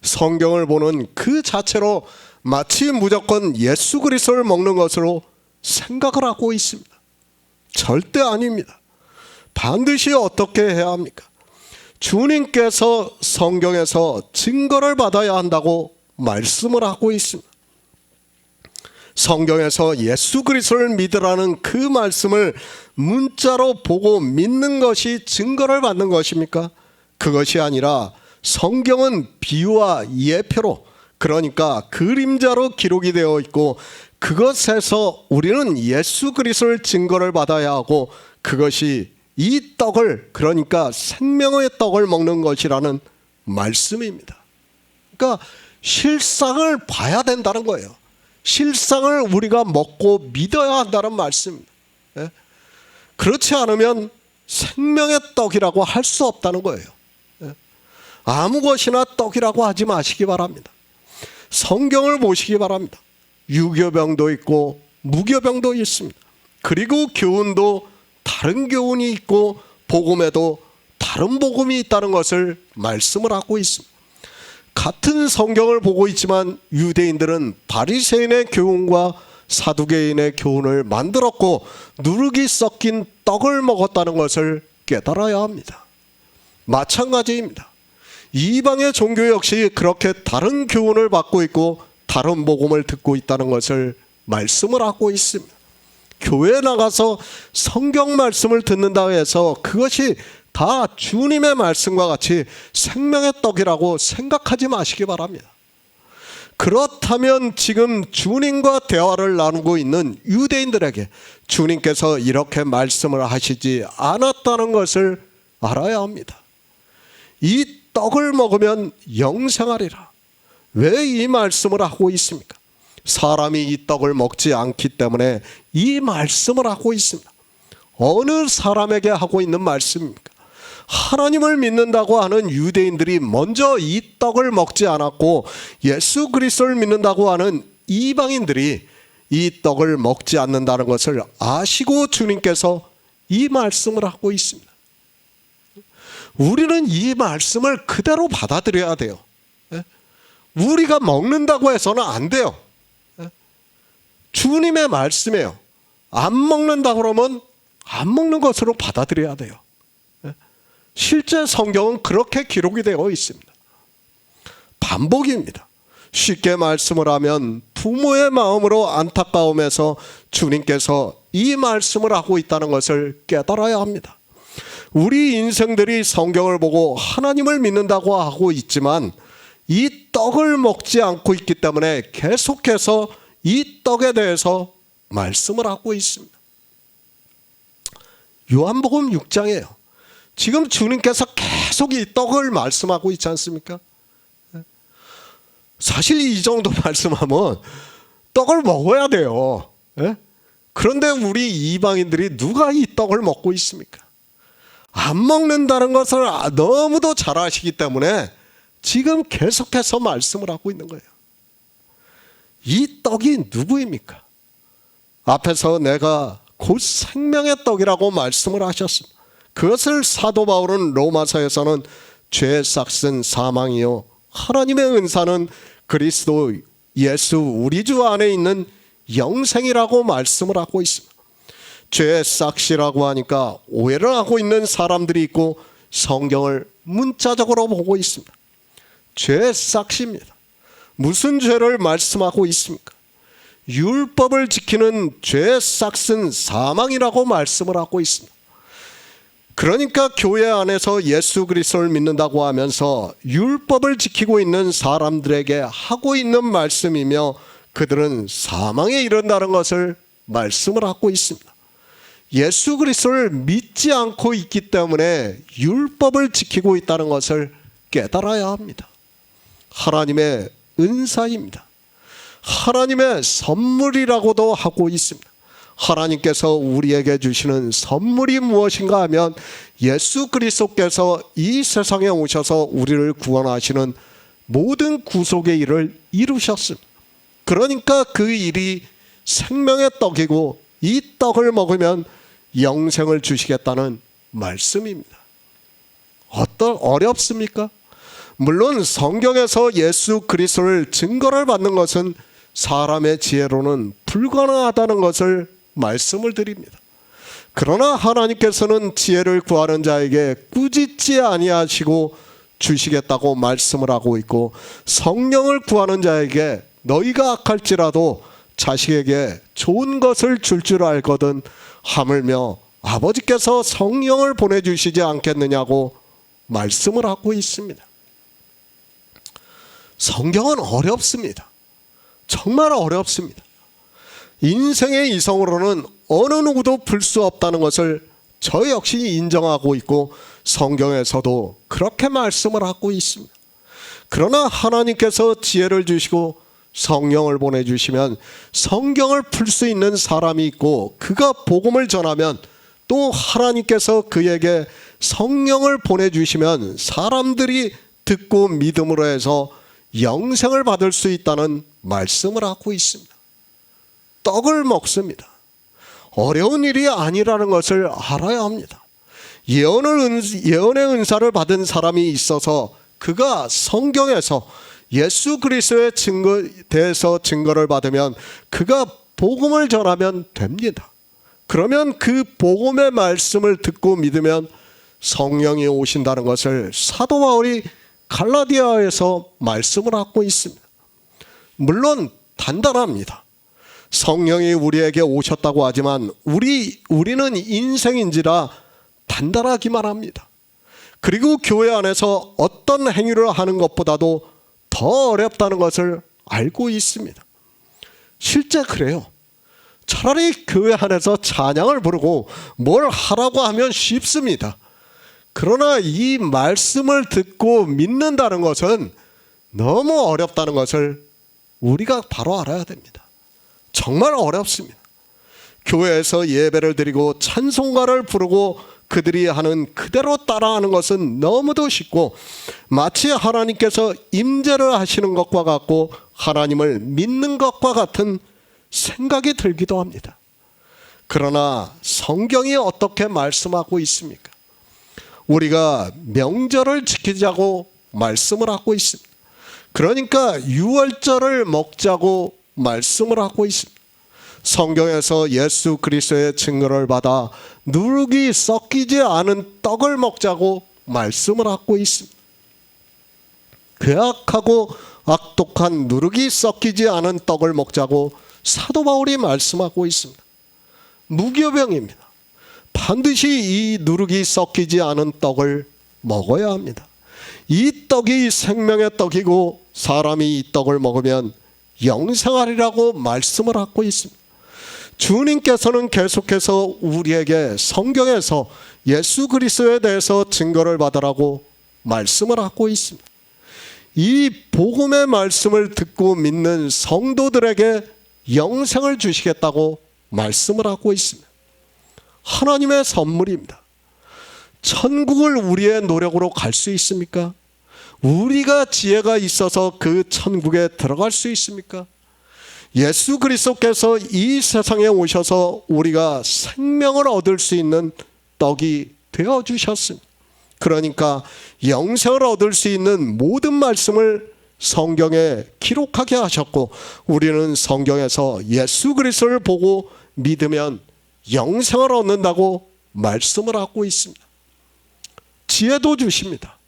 성경을 보는 그 자체로 마치 무조건 예수 그리스도를 먹는 것으로 생각을 하고 있습니다. 절대 아닙니다. 반드시 어떻게 해야 합니까? 주님께서 성경에서 증거를 받아야 한다고 말씀을 하고 있습니다. 성경에서 예수 그리스도를 믿으라는 그 말씀을 문자로 보고 믿는 것이 증거를 받는 것입니까? 그것이 아니라 성경은 비유와 예표로, 그러니까 그림자로 기록이 되어 있고 그것에서 우리는 예수 그리스도를 증거를 받아야 하고 그것이 이 떡을, 그러니까 생명의 떡을 먹는 것이라는 말씀입니다. 그러니까 실상을 봐야 된다는 거예요. 실상을 우리가 먹고 믿어야 한다는 말씀입니다. 그렇지 않으면 생명의 떡이라고 할 수 없다는 거예요. 아무 것이나 떡이라고 하지 마시기 바랍니다. 성경을 보시기 바랍니다. 유교병도 있고 무교병도 있습니다. 그리고 교훈도 다른 교훈이 있고 복음에도 다른 복음이 있다는 것을 말씀을 하고 있습니다. 같은 성경을 보고 있지만 유대인들은 바리새인의 교훈과 사두개인의 교훈을 만들었고 누룩이 섞인 떡을 먹었다는 것을 깨달아야 합니다. 마찬가지입니다. 이방의 종교 역시 그렇게 다른 교훈을 받고 있고 다른 복음을 듣고 있다는 것을 말씀을 하고 있습니다. 교회에 나가서 성경 말씀을 듣는다 해서 그것이 다 주님의 말씀과 같이 생명의 떡이라고 생각하지 마시기 바랍니다. 그렇다면 지금 주님과 대화를 나누고 있는 유대인들에게 주님께서 이렇게 말씀을 하시지 않았다는 것을 알아야 합니다. 이 떡을 먹으면 영생하리라. 왜 이 말씀을 하고 있습니까? 사람이 이 떡을 먹지 않기 때문에 이 말씀을 하고 있습니다. 어느 사람에게 하고 있는 말씀입니까? 하나님을 믿는다고 하는 유대인들이 먼저 이 떡을 먹지 않았고 예수 그리스도를 믿는다고 하는 이방인들이 이 떡을 먹지 않는다는 것을 아시고 주님께서 이 말씀을 하고 있습니다. 우리는 이 말씀을 그대로 받아들여야 돼요. 우리가 먹는다고 해서는 안 돼요. 주님의 말씀이에요. 안 먹는다 그러면 안 먹는 것으로 받아들여야 돼요. 실제 성경은 그렇게 기록이 되어 있습니다. 반복입니다. 쉽게 말씀을 하면 부모의 마음으로 안타까움에서 주님께서 이 말씀을 하고 있다는 것을 깨달아야 합니다. 우리 인생들이 성경을 보고 하나님을 믿는다고 하고 있지만 이 떡을 먹지 않고 있기 때문에 계속해서 이 떡에 대해서 말씀을 하고 있습니다. 요한복음 6장이에요. 지금 주님께서 계속 이 떡을 말씀하고 있지 않습니까? 사실 이 정도 말씀하면 떡을 먹어야 돼요. 그런데 우리 이방인들이 누가 이 떡을 먹고 있습니까? 안 먹는다는 것을 너무도 잘 아시기 때문에 지금 계속해서 말씀을 하고 있는 거예요. 이 떡이 누구입니까? 앞에서 내가 곧 생명의 떡이라고 말씀을 하셨습니다. 그것을 사도 바울은 로마서에서는 죄의 싹은 사망이요 하나님의 은사는 그리스도 예수 우리 주 안에 있는 영생이라고 말씀을 하고 있습니다. 죄의 싹이라고 하니까 오해를 하고 있는 사람들이 있고 성경을 문자적으로 보고 있습니다. 죄의 싹입니다. 무슨 죄를 말씀하고 있습니까? 율법을 지키는 죄의 싹은 사망이라고 말씀을 하고 있습니다. 그러니까 교회 안에서 예수 그리스도를 믿는다고 하면서 율법을 지키고 있는 사람들에게 하고 있는 말씀이며 그들은 사망에 이른다는 것을 말씀을 하고 있습니다. 예수 그리스도를 믿지 않고 있기 때문에 율법을 지키고 있다는 것을 깨달아야 합니다. 하나님의 은사입니다. 하나님의 선물이라고도 하고 있습니다. 하나님께서 우리에게 주시는 선물이 무엇인가 하면 예수 그리스도께서 이 세상에 오셔서 우리를 구원하시는 모든 구속의 일을 이루셨습니다. 그러니까 그 일이 생명의 떡이고 이 떡을 먹으면 영생을 주시겠다는 말씀입니다. 어렵습니까? 물론 성경에서 예수 그리스도를 증거를 받는 것은 사람의 지혜로는 불가능하다는 것을 말씀을 드립니다. 그러나 하나님께서는 지혜를 구하는 자에게 꾸짖지 아니하시고 주시겠다고 말씀을 하고 있고, 성령을 구하는 자에게 너희가 악할지라도 자식에게 좋은 것을 줄 알거든 하물며 아버지께서 성령을 보내주시지 않겠느냐고 말씀을 하고 있습니다. 성경은 어렵습니다. 정말 어렵습니다. 인생의 이성으로는 어느 누구도 풀 수 없다는 것을 저 역시 인정하고 있고, 성경에서도 그렇게 말씀을 하고 있습니다. 그러나 하나님께서 지혜를 주시고 성령을 보내주시면 성경을 풀 수 있는 사람이 있고, 그가 복음을 전하면 또 하나님께서 그에게 성령을 보내주시면 사람들이 듣고 믿음으로 해서 영생을 받을 수 있다는 말씀을 하고 있습니다. 떡을 먹습니다. 어려운 일이 아니라는 것을 알아야 합니다. 예언의 은사를 받은 사람이 있어서 그가 성경에서 예수 그리스도의 대해서 증거를 받으면 그가 복음을 전하면 됩니다. 그러면 그 복음의 말씀을 듣고 믿으면 성령이 오신다는 것을 사도 바울이 갈라디아에서 말씀을 하고 있습니다. 물론 단단합니다. 성령이 우리에게 오셨다고 하지만 우리는 인생인지라 단단하기만 합니다. 그리고 교회 안에서 어떤 행위를 하는 것보다도 더 어렵다는 것을 알고 있습니다. 실제 그래요. 차라리 교회 안에서 찬양을 부르고 뭘 하라고 하면 쉽습니다. 그러나 이 말씀을 듣고 믿는다는 것은 너무 어렵다는 것을 우리가 바로 알아야 됩니다. 정말 어렵습니다. 교회에서 예배를 드리고 찬송가를 부르고 그들이 하는 그대로 따라하는 것은 너무도 쉽고, 마치 하나님께서 임재를 하시는 것과 같고 하나님을 믿는 것과 같은 생각이 들기도 합니다. 그러나 성경이 어떻게 말씀하고 있습니까? 우리가 명절을 지키자고 말씀을 하고 있습니다. 그러니까 유월절을 먹자고 말씀을 하고 있습니다. 성경에서 예수 그리스도의 증거를 받아 누룩이 섞이지 않은 떡을 먹자고 말씀을 하고 있습니다. 괴악하고 악독한 누룩이 섞이지 않은 떡을 먹자고 사도 바울이 말씀하고 있습니다. 무교병입니다. 반드시 이 누룩이 섞이지 않은 떡을 먹어야 합니다. 이 떡이 생명의 떡이고 사람이 이 떡을 먹으면 영생하리라고 말씀을 하고 있습니다. 주님께서는 계속해서 우리에게 성경에서 예수 그리스도에 대해서 증거를 받으라고 말씀을 하고 있습니다. 이 복음의 말씀을 듣고 믿는 성도들에게 영생을 주시겠다고 말씀을 하고 있습니다. 하나님의 선물입니다. 천국을 우리의 노력으로 갈 수 있습니까? 우리가 지혜가 있어서 그 천국에 들어갈 수 있습니까? 예수 그리스도께서 이 세상에 오셔서 우리가 생명을 얻을 수 있는 떡이 되어주셨습니다. 그러니까 영생을 얻을 수 있는 모든 말씀을 성경에 기록하게 하셨고, 우리는 성경에서 예수 그리스도를 보고 믿으면 영생을 얻는다고 말씀을 하고 있습니다. 지혜도 주십니다.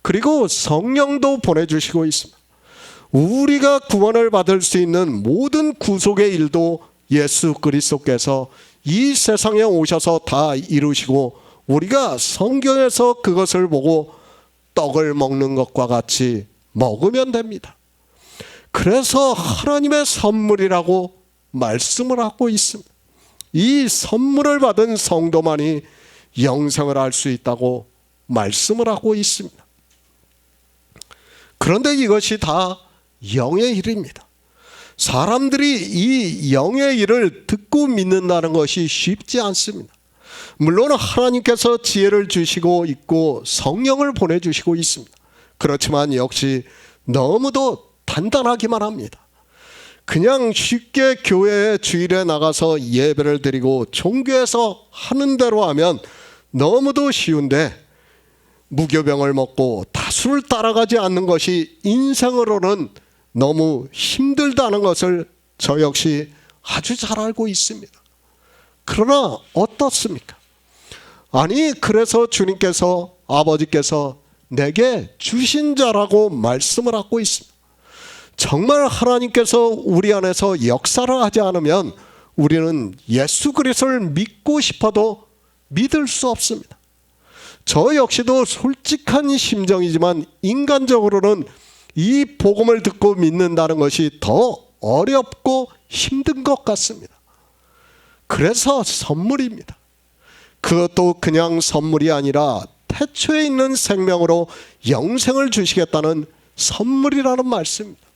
그리고 성령도 보내주시고 있습니다. 우리가 구원을 받을 수 있는 모든 구속의 일도 예수 그리스도께서 이 세상에 오셔서 다 이루시고, 우리가 성경에서 그것을 보고 떡을 먹는 것과 같이 먹으면 됩니다. 그래서 하나님의 선물이라고 말씀을 하고 있습니다. 이 선물을 받은 성도만이 영생을 할 수 있다고 말씀을 하고 있습니다. 그런데 이것이 다 영의 일입니다. 사람들이 이 영의 일을 듣고 믿는다는 것이 쉽지 않습니다. 물론 하나님께서 지혜를 주시고 있고 성령을 보내주시고 있습니다. 그렇지만 역시 너무도 단단하기만 합니다. 그냥 쉽게 교회에 주일에 나가서 예배를 드리고 종교에서 하는 대로 하면 너무도 쉬운데, 무교병을 먹고 다수를 따라가지 않는 것이 인생으로는 너무 힘들다는 것을 저 역시 아주 잘 알고 있습니다. 그러나 어떻습니까? 아니, 그래서 주님께서, 아버지께서 내게 주신 자라고 말씀을 하고 있습니다. 정말 하나님께서 우리 안에서 역사를 하지 않으면 우리는 예수 그리스도를 믿고 싶어도 믿을 수 없습니다. 저 역시도 솔직한 심정이지만 인간적으로는 이 복음을 듣고 믿는다는 것이 더 어렵고 힘든 것 같습니다. 그래서 선물입니다. 그것도 그냥 선물이 아니라 태초에 있는 생명으로 영생을 주시겠다는 선물이라는 말씀입니다.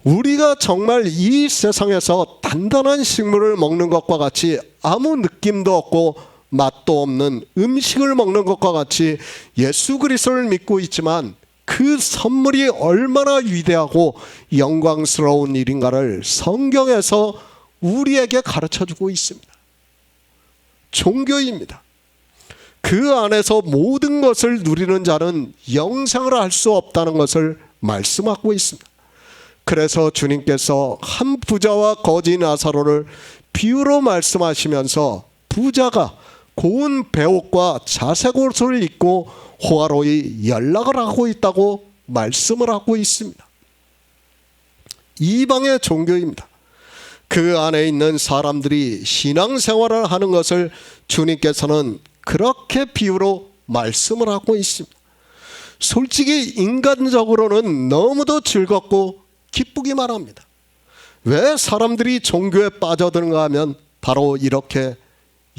우리가 정말 이 세상에서 단단한 식물을 먹는 것과 같이 아무 느낌도 없고 맛도 없는 음식을 먹는 것과 같이 예수 그리스도를 믿고 있지만 그 선물이 얼마나 위대하고 영광스러운 일인가를 성경에서 우리에게 가르쳐주고 있습니다. 종교입니다. 그 안에서 모든 것을 누리는 자는 영생을 할 수 없다는 것을 말씀하고 있습니다. 그래서 주님께서 한 부자와 거지 나사로를 비유로 말씀하시면서 부자가 고운 베옷과 자색 옷을 입고 호화로이 연락을 하고 있다고 말씀을 하고 있습니다. 이방의 종교입니다. 그 안에 있는 사람들이 신앙생활을 하는 것을 주님께서는 그렇게 비유로 말씀을 하고 있습니다. 솔직히 인간적으로는 너무도 즐겁고 기쁘기만 합니다. 왜 사람들이 종교에 빠져드는가 하면 바로 이렇게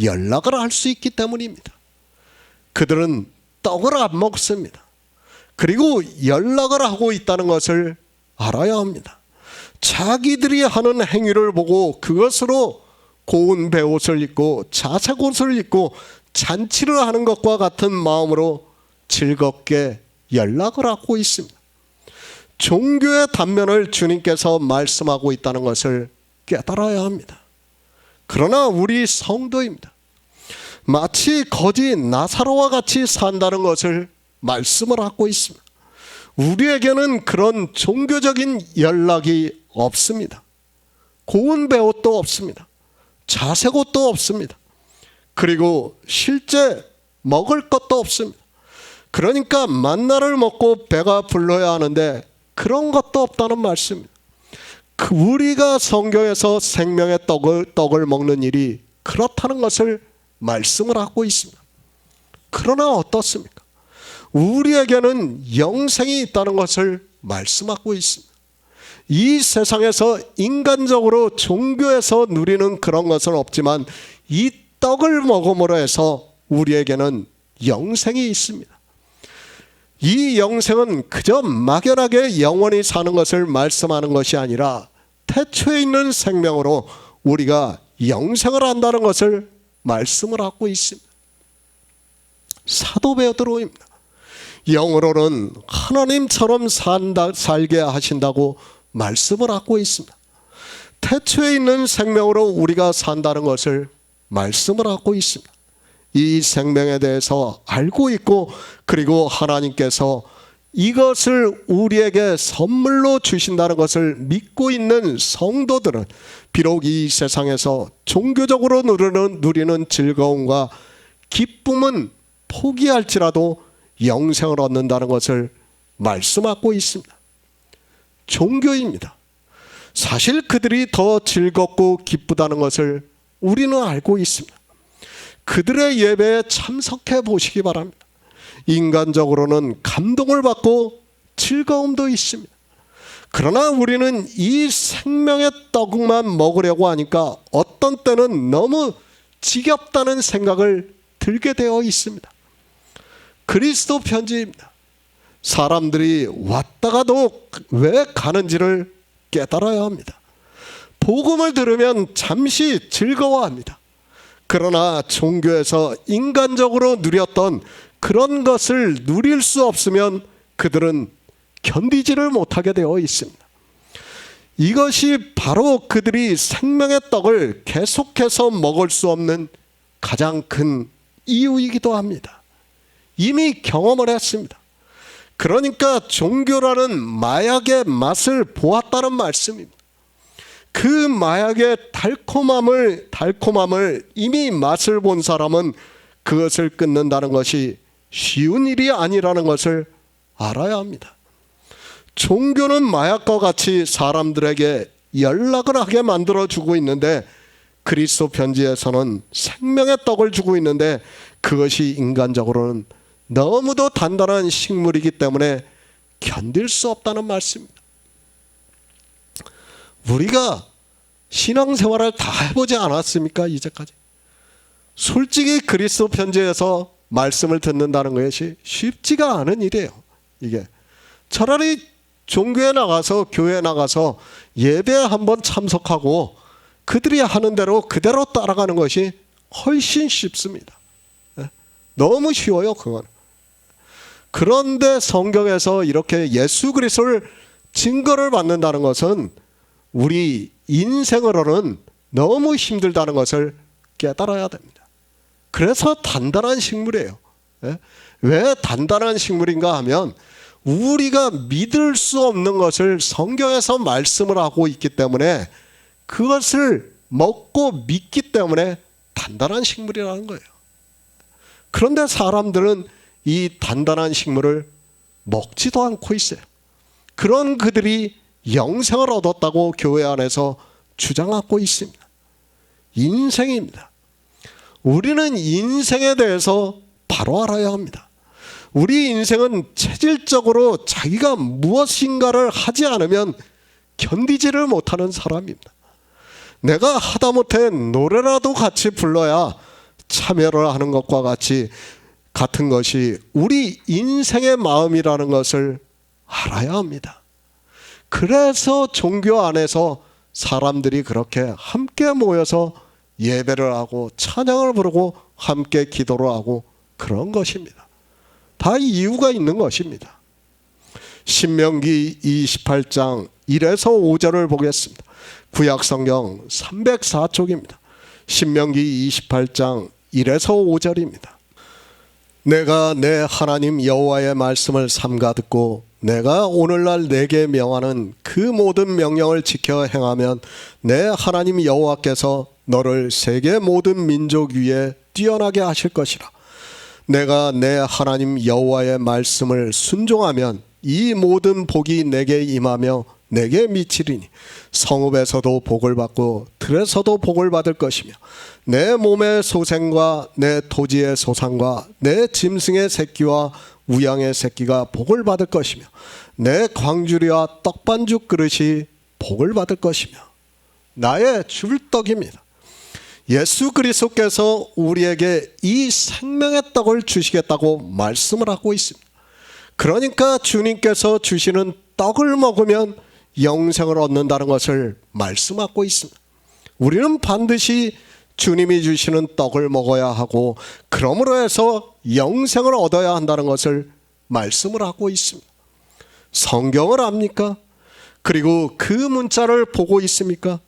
연락을 할 수 있기 때문입니다. 그들은 떡을 안 먹습니다. 그리고 연락을 하고 있다는 것을 알아야 합니다. 자기들이 하는 행위를 보고 그것으로 고운 베옷을 입고 자색 옷을 입고 잔치를 하는 것과 같은 마음으로 즐겁게 연락을 하고 있습니다. 종교의 단면을 주님께서 말씀하고 있다는 것을 깨달아야 합니다. 그러나 우리 성도입니다. 마치 거지 나사로와 같이 산다는 것을 말씀을 하고 있습니다. 우리에게는 그런 종교적인 연락이 없습니다. 고운 베옷도 없습니다. 자색 옷도 없습니다. 그리고 실제 먹을 것도 없습니다. 그러니까 만나를 먹고 배가 불러야 하는데 그런 것도 없다는 말씀입니다. 우리가 성경에서 생명의 떡을 먹는 일이 그렇다는 것을 말씀을 하고 있습니다. 그러나 어떻습니까? 우리에게는 영생이 있다는 것을 말씀하고 있습니다. 이 세상에서 인간적으로 종교에서 누리는 그런 것은 없지만 이 떡을 먹음으로 해서 우리에게는 영생이 있습니다. 이 영생은 그저 막연하게 영원히 사는 것을 말씀하는 것이 아니라 태초에 있는 생명으로 우리가 영생을 한다는 것을 말씀을 하고 있습니다. 사도 베드로입니다. 영으로는 하나님처럼 살게 하신다고 말씀을 하고 있습니다. 태초에 있는 생명으로 우리가 산다는 것을 말씀을 하고 있습니다. 이 생명에 대해서 알고 있고 그리고 하나님께서 이것을 우리에게 선물로 주신다는 것을 믿고 있는 성도들은 비록 이 세상에서 종교적으로 누리는 즐거움과 기쁨은 포기할지라도 영생을 얻는다는 것을 말씀하고 있습니다. 종교입니다. 사실 그들이 더 즐겁고 기쁘다는 것을 우리는 알고 있습니다. 그들의 예배에 참석해 보시기 바랍니다. 인간적으로는 감동을 받고 즐거움도 있습니다. 그러나 우리는 이 생명의 떡만 먹으려고 하니까 어떤 때는 너무 지겹다는 생각을 들게 되어 있습니다. 그리스도 편지입니다. 사람들이 왔다가도 왜 가는지를 깨달아야 합니다. 복음을 들으면 잠시 즐거워합니다. 그러나 종교에서 인간적으로 누렸던 그런 것을 누릴 수 없으면 그들은 견디지를 못하게 되어 있습니다. 이것이 바로 그들이 생명의 떡을 계속해서 먹을 수 없는 가장 큰 이유이기도 합니다. 이미 경험을 했습니다. 그러니까 종교라는 마약의 맛을 보았다는 말씀입니다. 그 마약의 달콤함을 이미 맛을 본 사람은 그것을 끊는다는 것이 쉬운 일이 아니라는 것을 알아야 합니다. 종교는 마약과 같이 사람들에게 연락을 하게 만들어주고 있는데, 그리스도 편지에서는 생명의 떡을 주고 있는데, 그것이 인간적으로는 너무도 단단한 식물이기 때문에 견딜 수 없다는 말씀입니다. 우리가 신앙생활을 다 해보지 않았습니까? 이제까지. 솔직히 그리스도 편지에서 말씀을 듣는다는 것이 쉽지가 않은 일이에요. 이게 차라리 종교에 나가서, 교회에 나가서 예배에 한번 참석하고 그들이 하는 대로 그대로 따라가는 것이 훨씬 쉽습니다. 너무 쉬워요, 그건. 그런데 성경에서 이렇게 예수 그리스도를 증거를 받는다는 것은 우리 인생으로는 너무 힘들다는 것을 깨달아야 됩니다. 그래서 단단한 식물이에요. 왜 단단한 식물인가 하면, 우리가 믿을 수 없는 것을 성경에서 말씀을 하고 있기 때문에 그것을 먹고 믿기 때문에 단단한 식물이라는 거예요. 그런데 사람들은 이 단단한 식물을 먹지도 않고 있어요. 그런 그들이 영생을 얻었다고 교회 안에서 주장하고 있습니다. 인생입니다. 우리는 인생에 대해서 바로 알아야 합니다. 우리 인생은 체질적으로 자기가 무엇인가를 하지 않으면 견디지를 못하는 사람입니다. 내가 하다못해 노래라도 같이 불러야 참여를 하는 것과 같은 것이 우리 인생의 마음이라는 것을 알아야 합니다. 그래서 종교 안에서 사람들이 그렇게 함께 모여서 예배를 하고 찬양을 부르고 함께 기도를 하고 그런 것입니다. 다 이유가 있는 것입니다. 신명기 28장 1에서 5절을 보겠습니다. 구약성경 304쪽입니다. 신명기 28장 1에서 5절입니다. 내가 내 하나님 여호와의 말씀을 삼가 듣고 내가 오늘날 내게 명하는 그 모든 명령을 지켜 행하면 내 하나님 여호와께서 너를 세계 모든 민족 위에 뛰어나게 하실 것이라. 내가 내 하나님 여호와의 말씀을 순종하면 이 모든 복이 내게 임하며 내게 미치리니 성읍에서도 복을 받고 들에서도 복을 받을 것이며 내 몸의 소생과 내 토지의 소산과 내 짐승의 새끼와 우양의 새끼가 복을 받을 것이며 내 광주리와 떡반죽 그릇이 복을 받을 것이며 나의 줄떡입니다. 예수 그리스도께서 우리에게 이 생명의 떡을 주시겠다고 말씀을 하고 있습니다. 그러니까 주님께서 주시는 떡을 먹으면 영생을 얻는다는 것을 말씀하고 있습니다. 우리는 반드시 주님이 주시는 떡을 먹어야 하고 그러므로 해서 영생을 얻어야 한다는 것을 말씀을 하고 있습니다. 성경을 압니까? 그리고 그 문자를 보고 있습니까?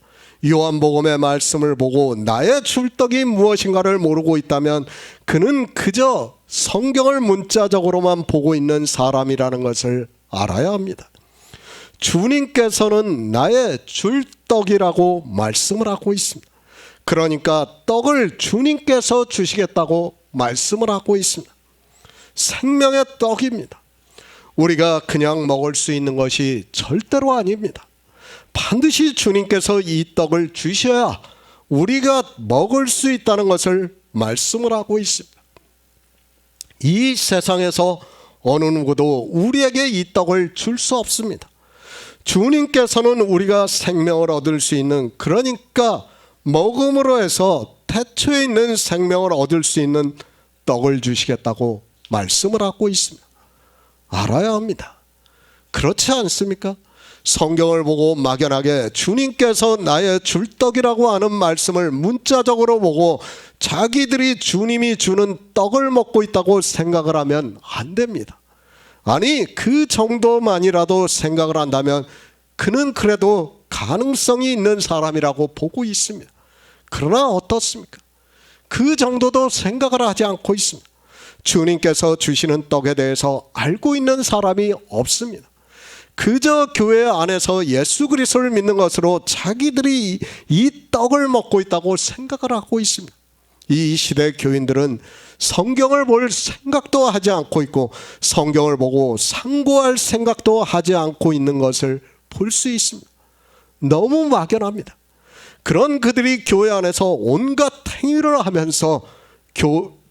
요한복음의 말씀을 보고 나의 줄떡이 무엇인가를 모르고 있다면 그는 그저 성경을 문자적으로만 보고 있는 사람이라는 것을 알아야 합니다. 주님께서는 나의 줄떡이라고 말씀을 하고 있습니다. 그러니까 떡을 주님께서 주시겠다고 말씀을 하고 있습니다. 생명의 떡입니다. 우리가 그냥 먹을 수 있는 것이 절대로 아닙니다. 반드시 주님께서 이 떡을 주셔야 우리가 먹을 수 있다는 것을 말씀을 하고 있습니다. 이 세상에서 어느 누구도 우리에게 이 떡을 줄 수 없습니다. 주님께서는 우리가 생명을 얻을 수 있는, 그러니까 먹음으로 해서 태초에 있는 생명을 얻을 수 있는 떡을 주시겠다고 말씀을 하고 있습니다. 알아야 합니다. 그렇지 않습니까? 성경을 보고 막연하게 주님께서 나의 줄떡이라고 하는 말씀을 문자적으로 보고 자기들이 주님이 주는 떡을 먹고 있다고 생각을 하면 안 됩니다. 아니, 그 정도만이라도 생각을 한다면 그는 그래도 가능성이 있는 사람이라고 보고 있습니다. 그러나 어떻습니까? 그 정도도 생각을 하지 않고 있습니다. 주님께서 주시는 떡에 대해서 알고 있는 사람이 없습니다. 그저 교회 안에서 예수 그리스도를 믿는 것으로 자기들이 이 떡을 먹고 있다고 생각을 하고 있습니다. 이 시대 교인들은 성경을 볼 생각도 하지 않고 있고 성경을 보고 상고할 생각도 하지 않고 있는 것을 볼 수 있습니다. 너무 막연합니다. 그런 그들이 교회 안에서 온갖 행위를 하면서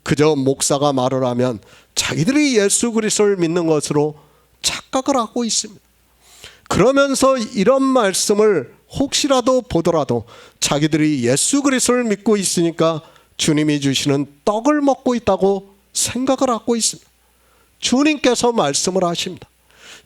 그저 목사가 말을 하면 자기들이 예수 그리스도를 믿는 것으로 착각을 하고 있습니다. 그러면서 이런 말씀을 혹시라도 보더라도 자기들이 예수 그리스도를 믿고 있으니까 주님이 주시는 떡을 먹고 있다고 생각을 하고 있습니다. 주님께서 말씀을 하십니다.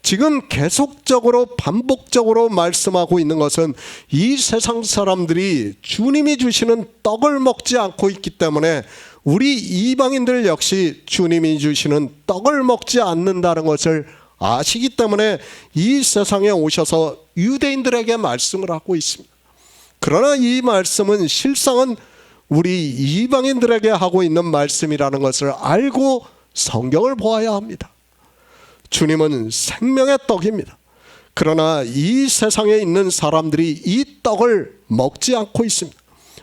지금 계속적으로 반복적으로 말씀하고 있는 것은 이 세상 사람들이 주님이 주시는 떡을 먹지 않고 있기 때문에 우리 이방인들 역시 주님이 주시는 떡을 먹지 않는다는 것을 아시기 때문에 이 세상에 오셔서 유대인들에게 말씀을 하고 있습니다. 그러나 이 말씀은 실상은 우리 이방인들에게 하고 있는 말씀이라는 것을 알고 성경을 보아야 합니다. 주님은 생명의 떡입니다. 그러나 이 세상에 있는 사람들이 이 떡을 먹지 않고 있습니다.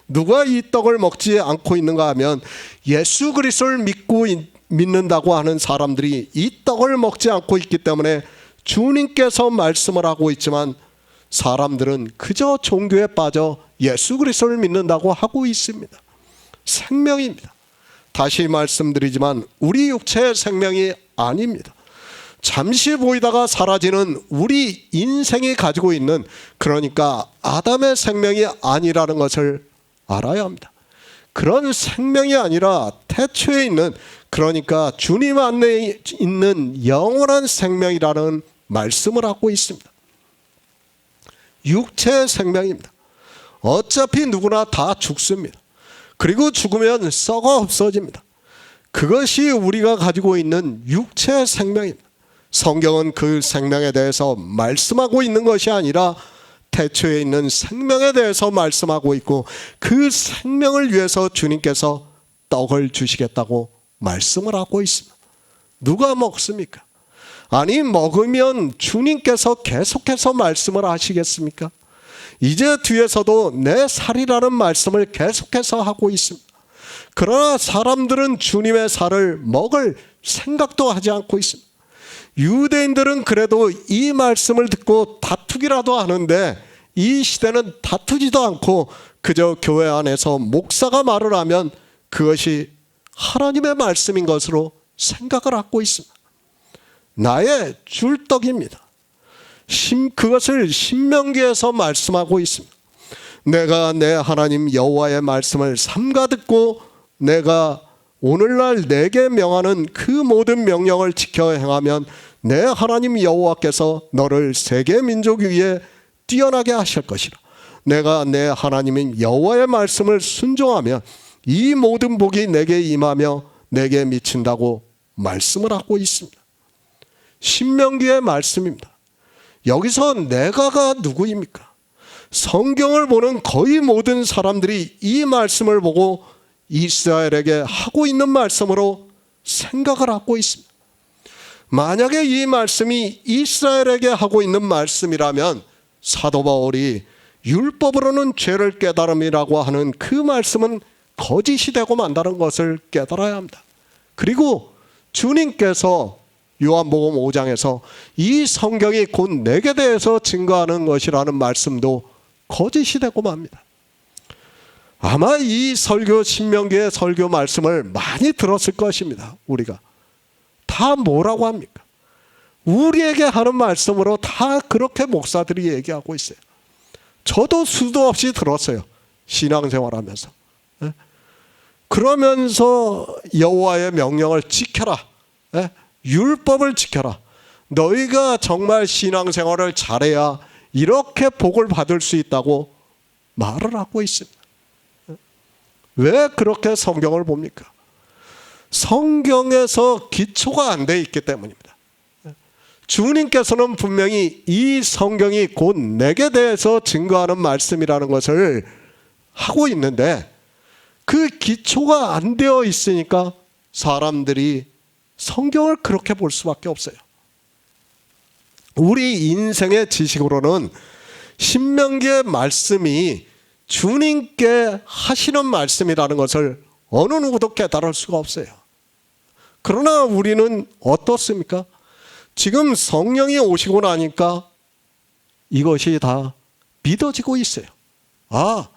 누가 이 떡을 먹지 않고 있는가 하면 예수 그리스도를 믿는다고 하는 사람들이 이 떡을 먹지 않고 있기 때문에 주님께서 말씀을 하고 있지만 사람들은 그저 종교에 빠져 예수 그리스도를 믿는다고 하고 있습니다. 생명입니다. 다시 말씀드리지만 우리 육체의 생명이 아닙니다. 잠시 보이다가 사라지는 우리 인생이 가지고 있는, 그러니까 아담의 생명이 아니라는 것을 알아야 합니다. 그런 생명이 아니라 태초에 있는, 그러니까 주님 안에 있는 영원한 생명이라는 말씀을 하고 있습니다. 육체의 생명입니다. 어차피 누구나 다 죽습니다. 그리고 죽으면 썩어 없어집니다. 그것이 우리가 가지고 있는 육체의 생명입니다. 성경은 그 생명에 대해서 말씀하고 있는 것이 아니라 태초에 있는 생명에 대해서 말씀하고 있고 그 생명을 위해서 주님께서 떡을 주시겠다고 말씀을 하고 있습니다. 누가 먹습니까? 아니, 먹으면 주님께서 계속해서 말씀을 하시겠습니까? 이제 뒤에서도 내 살이라는 말씀을 계속해서 하고 있습니다. 그러나 사람들은 주님의 살을 먹을 생각도 하지 않고 있습니다. 유대인들은 그래도 이 말씀을 듣고 다투기라도 하는데 이 시대는 다투지도 않고 그저 교회 안에서 목사가 말을 하면 그것이 하나님의 말씀인 것으로 생각을 하고 있습니다. 나의 줄떡입니다. 그것을 신명기에서 말씀하고 있습니다. 내가 내 하나님 여호와의 말씀을 삼가 듣고 내가 오늘날 내게 명하는 그 모든 명령을 지켜 행하면 내 하나님 여호와께서 너를 세계 민족 위에 뛰어나게 하실 것이라. 내가 내 하나님인 여호와의 말씀을 순종하면 이 모든 복이 내게 임하며 내게 미친다고 말씀을 하고 있습니다. 신명기의 말씀입니다. 여기서 내가가 누구입니까? 성경을 보는 거의 모든 사람들이 이 말씀을 보고 이스라엘에게 하고 있는 말씀으로 생각을 하고 있습니다. 만약에 이 말씀이 이스라엘에게 하고 있는 말씀이라면 사도 바울이 율법으로는 죄를 깨달음이라고 하는 그 말씀은 거짓이 되고 만다는 것을 깨달아야 합니다. 그리고 주님께서 요한복음 5장에서 이 성경이 곧 내게 대해서 증거하는 것이라는 말씀도 거짓이 되고 맙니다. 아마 이 설교, 신명기의 설교 말씀을 많이 들었을 것입니다. 우리가 다 뭐라고 합니까? 우리에게 하는 말씀으로 다 그렇게 목사들이 얘기하고 있어요. 저도 수도 없이 들었어요. 신앙생활하면서. 그러면서 여호와의 명령을 지켜라. 율법을 지켜라. 너희가 정말 신앙생활을 잘해야 이렇게 복을 받을 수 있다고 말을 하고 있습니다. 왜 그렇게 성경을 봅니까? 성경에서 기초가 안 돼 있기 때문입니다. 주님께서는 분명히 이 성경이 곧 내게 대해서 증거하는 말씀이라는 것을 하고 있는데 그 기초가 안 되어 있으니까 사람들이 성경을 그렇게 볼 수밖에 없어요. 우리 인생의 지식으로는 신명기의 말씀이 주님께 하시는 말씀이라는 것을 어느 누구도 깨달을 수가 없어요. 그러나 우리는 어떻습니까? 지금 성령이 오시고 나니까 이것이 다 믿어지고 있어요. 아,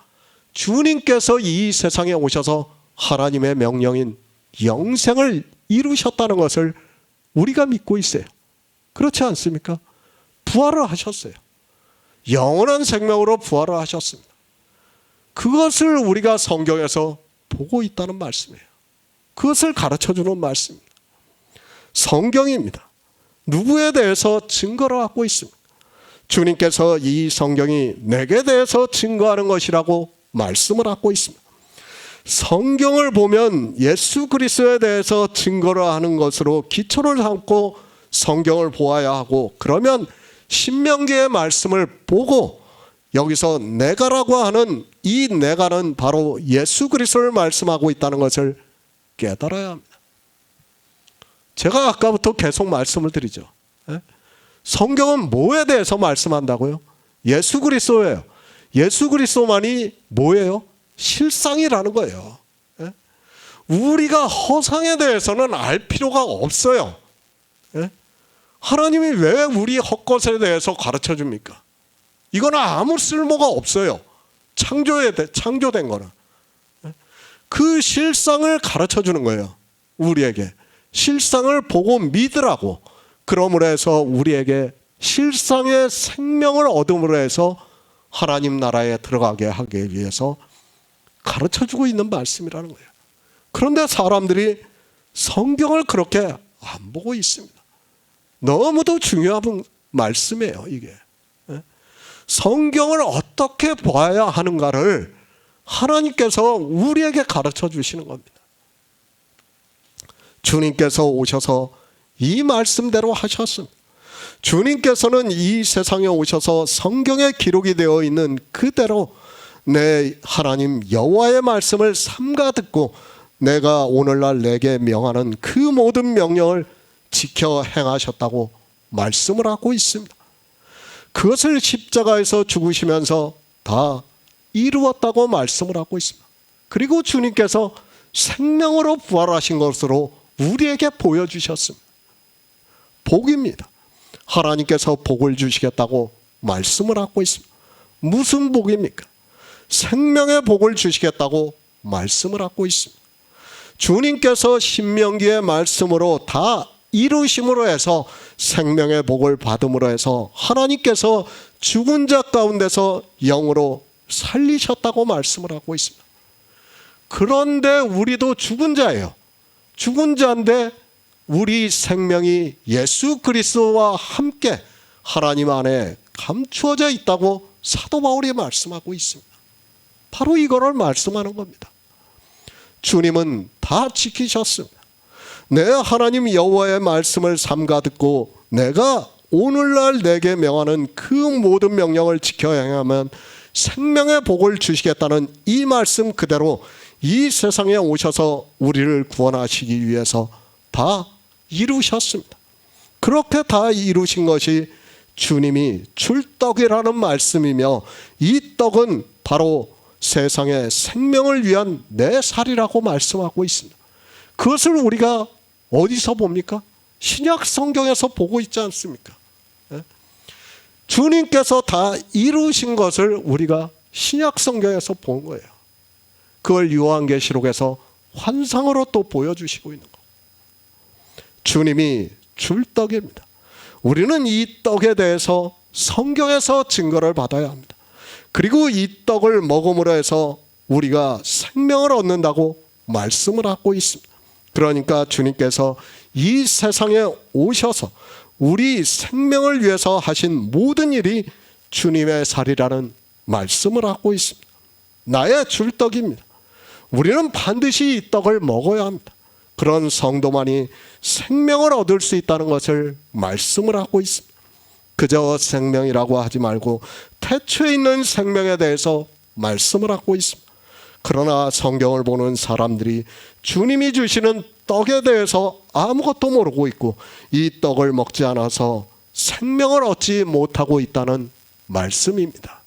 주님께서 이 세상에 오셔서 하나님의 명령인 영생을 이루셨다는 것을 우리가 믿고 있어요. 그렇지 않습니까? 부활을 하셨어요. 영원한 생명으로 부활을 하셨습니다. 그것을 우리가 성경에서 보고 있다는 말씀이에요. 그것을 가르쳐주는 말씀입니다. 성경입니다. 누구에 대해서 증거를 하고 있습니다. 주님께서 이 성경이 내게 대해서 증거하는 것이라고 말씀을 하고 있습니다. 성경을 보면 예수 그리스도에 대해서 증거를 하는 것으로 기초를 삼고 성경을 보아야 하고, 그러면 신명기의 말씀을 보고 여기서 내가라고 하는 이 내가는 바로 예수 그리스도를 말씀하고 있다는 것을 깨달아야 합니다. 제가 아까부터 계속 말씀을 드리죠. 성경은 뭐에 대해서 말씀한다고요? 예수 그리스도예요. 예수 그리스도만이 뭐예요? 실상이라는 거예요. 우리가 허상에 대해서는 알 필요가 없어요. 하나님이 왜 우리 헛것에 대해서 가르쳐 줍니까? 이거는 아무 쓸모가 없어요. 창조된 거는. 그 실상을 가르쳐 주는 거예요. 우리에게. 실상을 보고 믿으라고. 그러므로 해서 우리에게 실상의 생명을 얻음으로 해서 하나님 나라에 들어가게 하기 위해서 가르쳐 주고 있는 말씀이라는 거예요. 그런데 사람들이 성경을 그렇게 안 보고 있습니다. 너무도 중요한 말씀이에요, 이게. 성경을 어떻게 봐야 하는가를 하나님께서 우리에게 가르쳐 주시는 겁니다. 주님께서 오셔서 이 말씀대로 하셨습니다. 주님께서는 이 세상에 오셔서 성경에 기록이 되어 있는 그대로 내 하나님 여호와의 말씀을 삼가 듣고 내가 오늘날 내게 명하는 그 모든 명령을 지켜 행하셨다고 말씀을 하고 있습니다. 그것을 십자가에서 죽으시면서 다 이루었다고 말씀을 하고 있습니다. 그리고 주님께서 생명으로 부활하신 것으로 우리에게 보여주셨습니다. 복입니다. 하나님께서 복을 주시겠다고 말씀을 하고 있습니다. 무슨 복입니까? 생명의 복을 주시겠다고 말씀을 하고 있습니다. 주님께서 신명기의 말씀으로 다 이루심으로 해서 생명의 복을 받음으로 해서 하나님께서 죽은 자 가운데서 영으로 살리셨다고 말씀을 하고 있습니다. 그런데 우리도 죽은 자예요. 죽은 자인데 우리 생명이 예수 그리스도와 함께 하나님 안에 감추어져 있다고 사도 바울이 말씀하고 있습니다. 바로 이거를 말씀하는 겁니다. 주님은 다 지키셨습니다. 내 하나님 여호와의 말씀을 삼가 듣고 내가 오늘날 내게 명하는 그 모든 명령을 지켜 행하면 생명의 복을 주시겠다는 이 말씀 그대로 이 세상에 오셔서 우리를 구원하시기 위해서 다 이루셨습니다. 그렇게 다 이루신 것이 주님이 줄 떡이라는 말씀이며, 이 떡은 바로 세상의 생명을 위한 내 살이라고 말씀하고 있습니다. 그것을 우리가 어디서 봅니까? 신약 성경에서 보고 있지 않습니까? 주님께서 다 이루신 것을 우리가 신약 성경에서 본 거예요. 그걸 요한계시록에서 환상으로 또 보여주시고 있는 거예요. 주님이 줄 떡입니다. 우리는 이 떡에 대해서 성경에서 증거를 받아야 합니다. 그리고 이 떡을 먹음으로 해서 우리가 생명을 얻는다고 말씀을 하고 있습니다. 그러니까 주님께서 이 세상에 오셔서 우리 생명을 위해서 하신 모든 일이 주님의 살이라는 말씀을 하고 있습니다. 나의 줄 떡입니다. 우리는 반드시 이 떡을 먹어야 합니다. 그런 성도만이 생명을 얻을 수 있다는 것을 말씀을 하고 있습니다. 그저 생명이라고 하지 말고 태초에 있는 생명에 대해서 말씀을 하고 있습니다. 그러나 성경을 보는 사람들이 주님이 주시는 떡에 대해서 아무것도 모르고 있고 이 떡을 먹지 않아서 생명을 얻지 못하고 있다는 말씀입니다.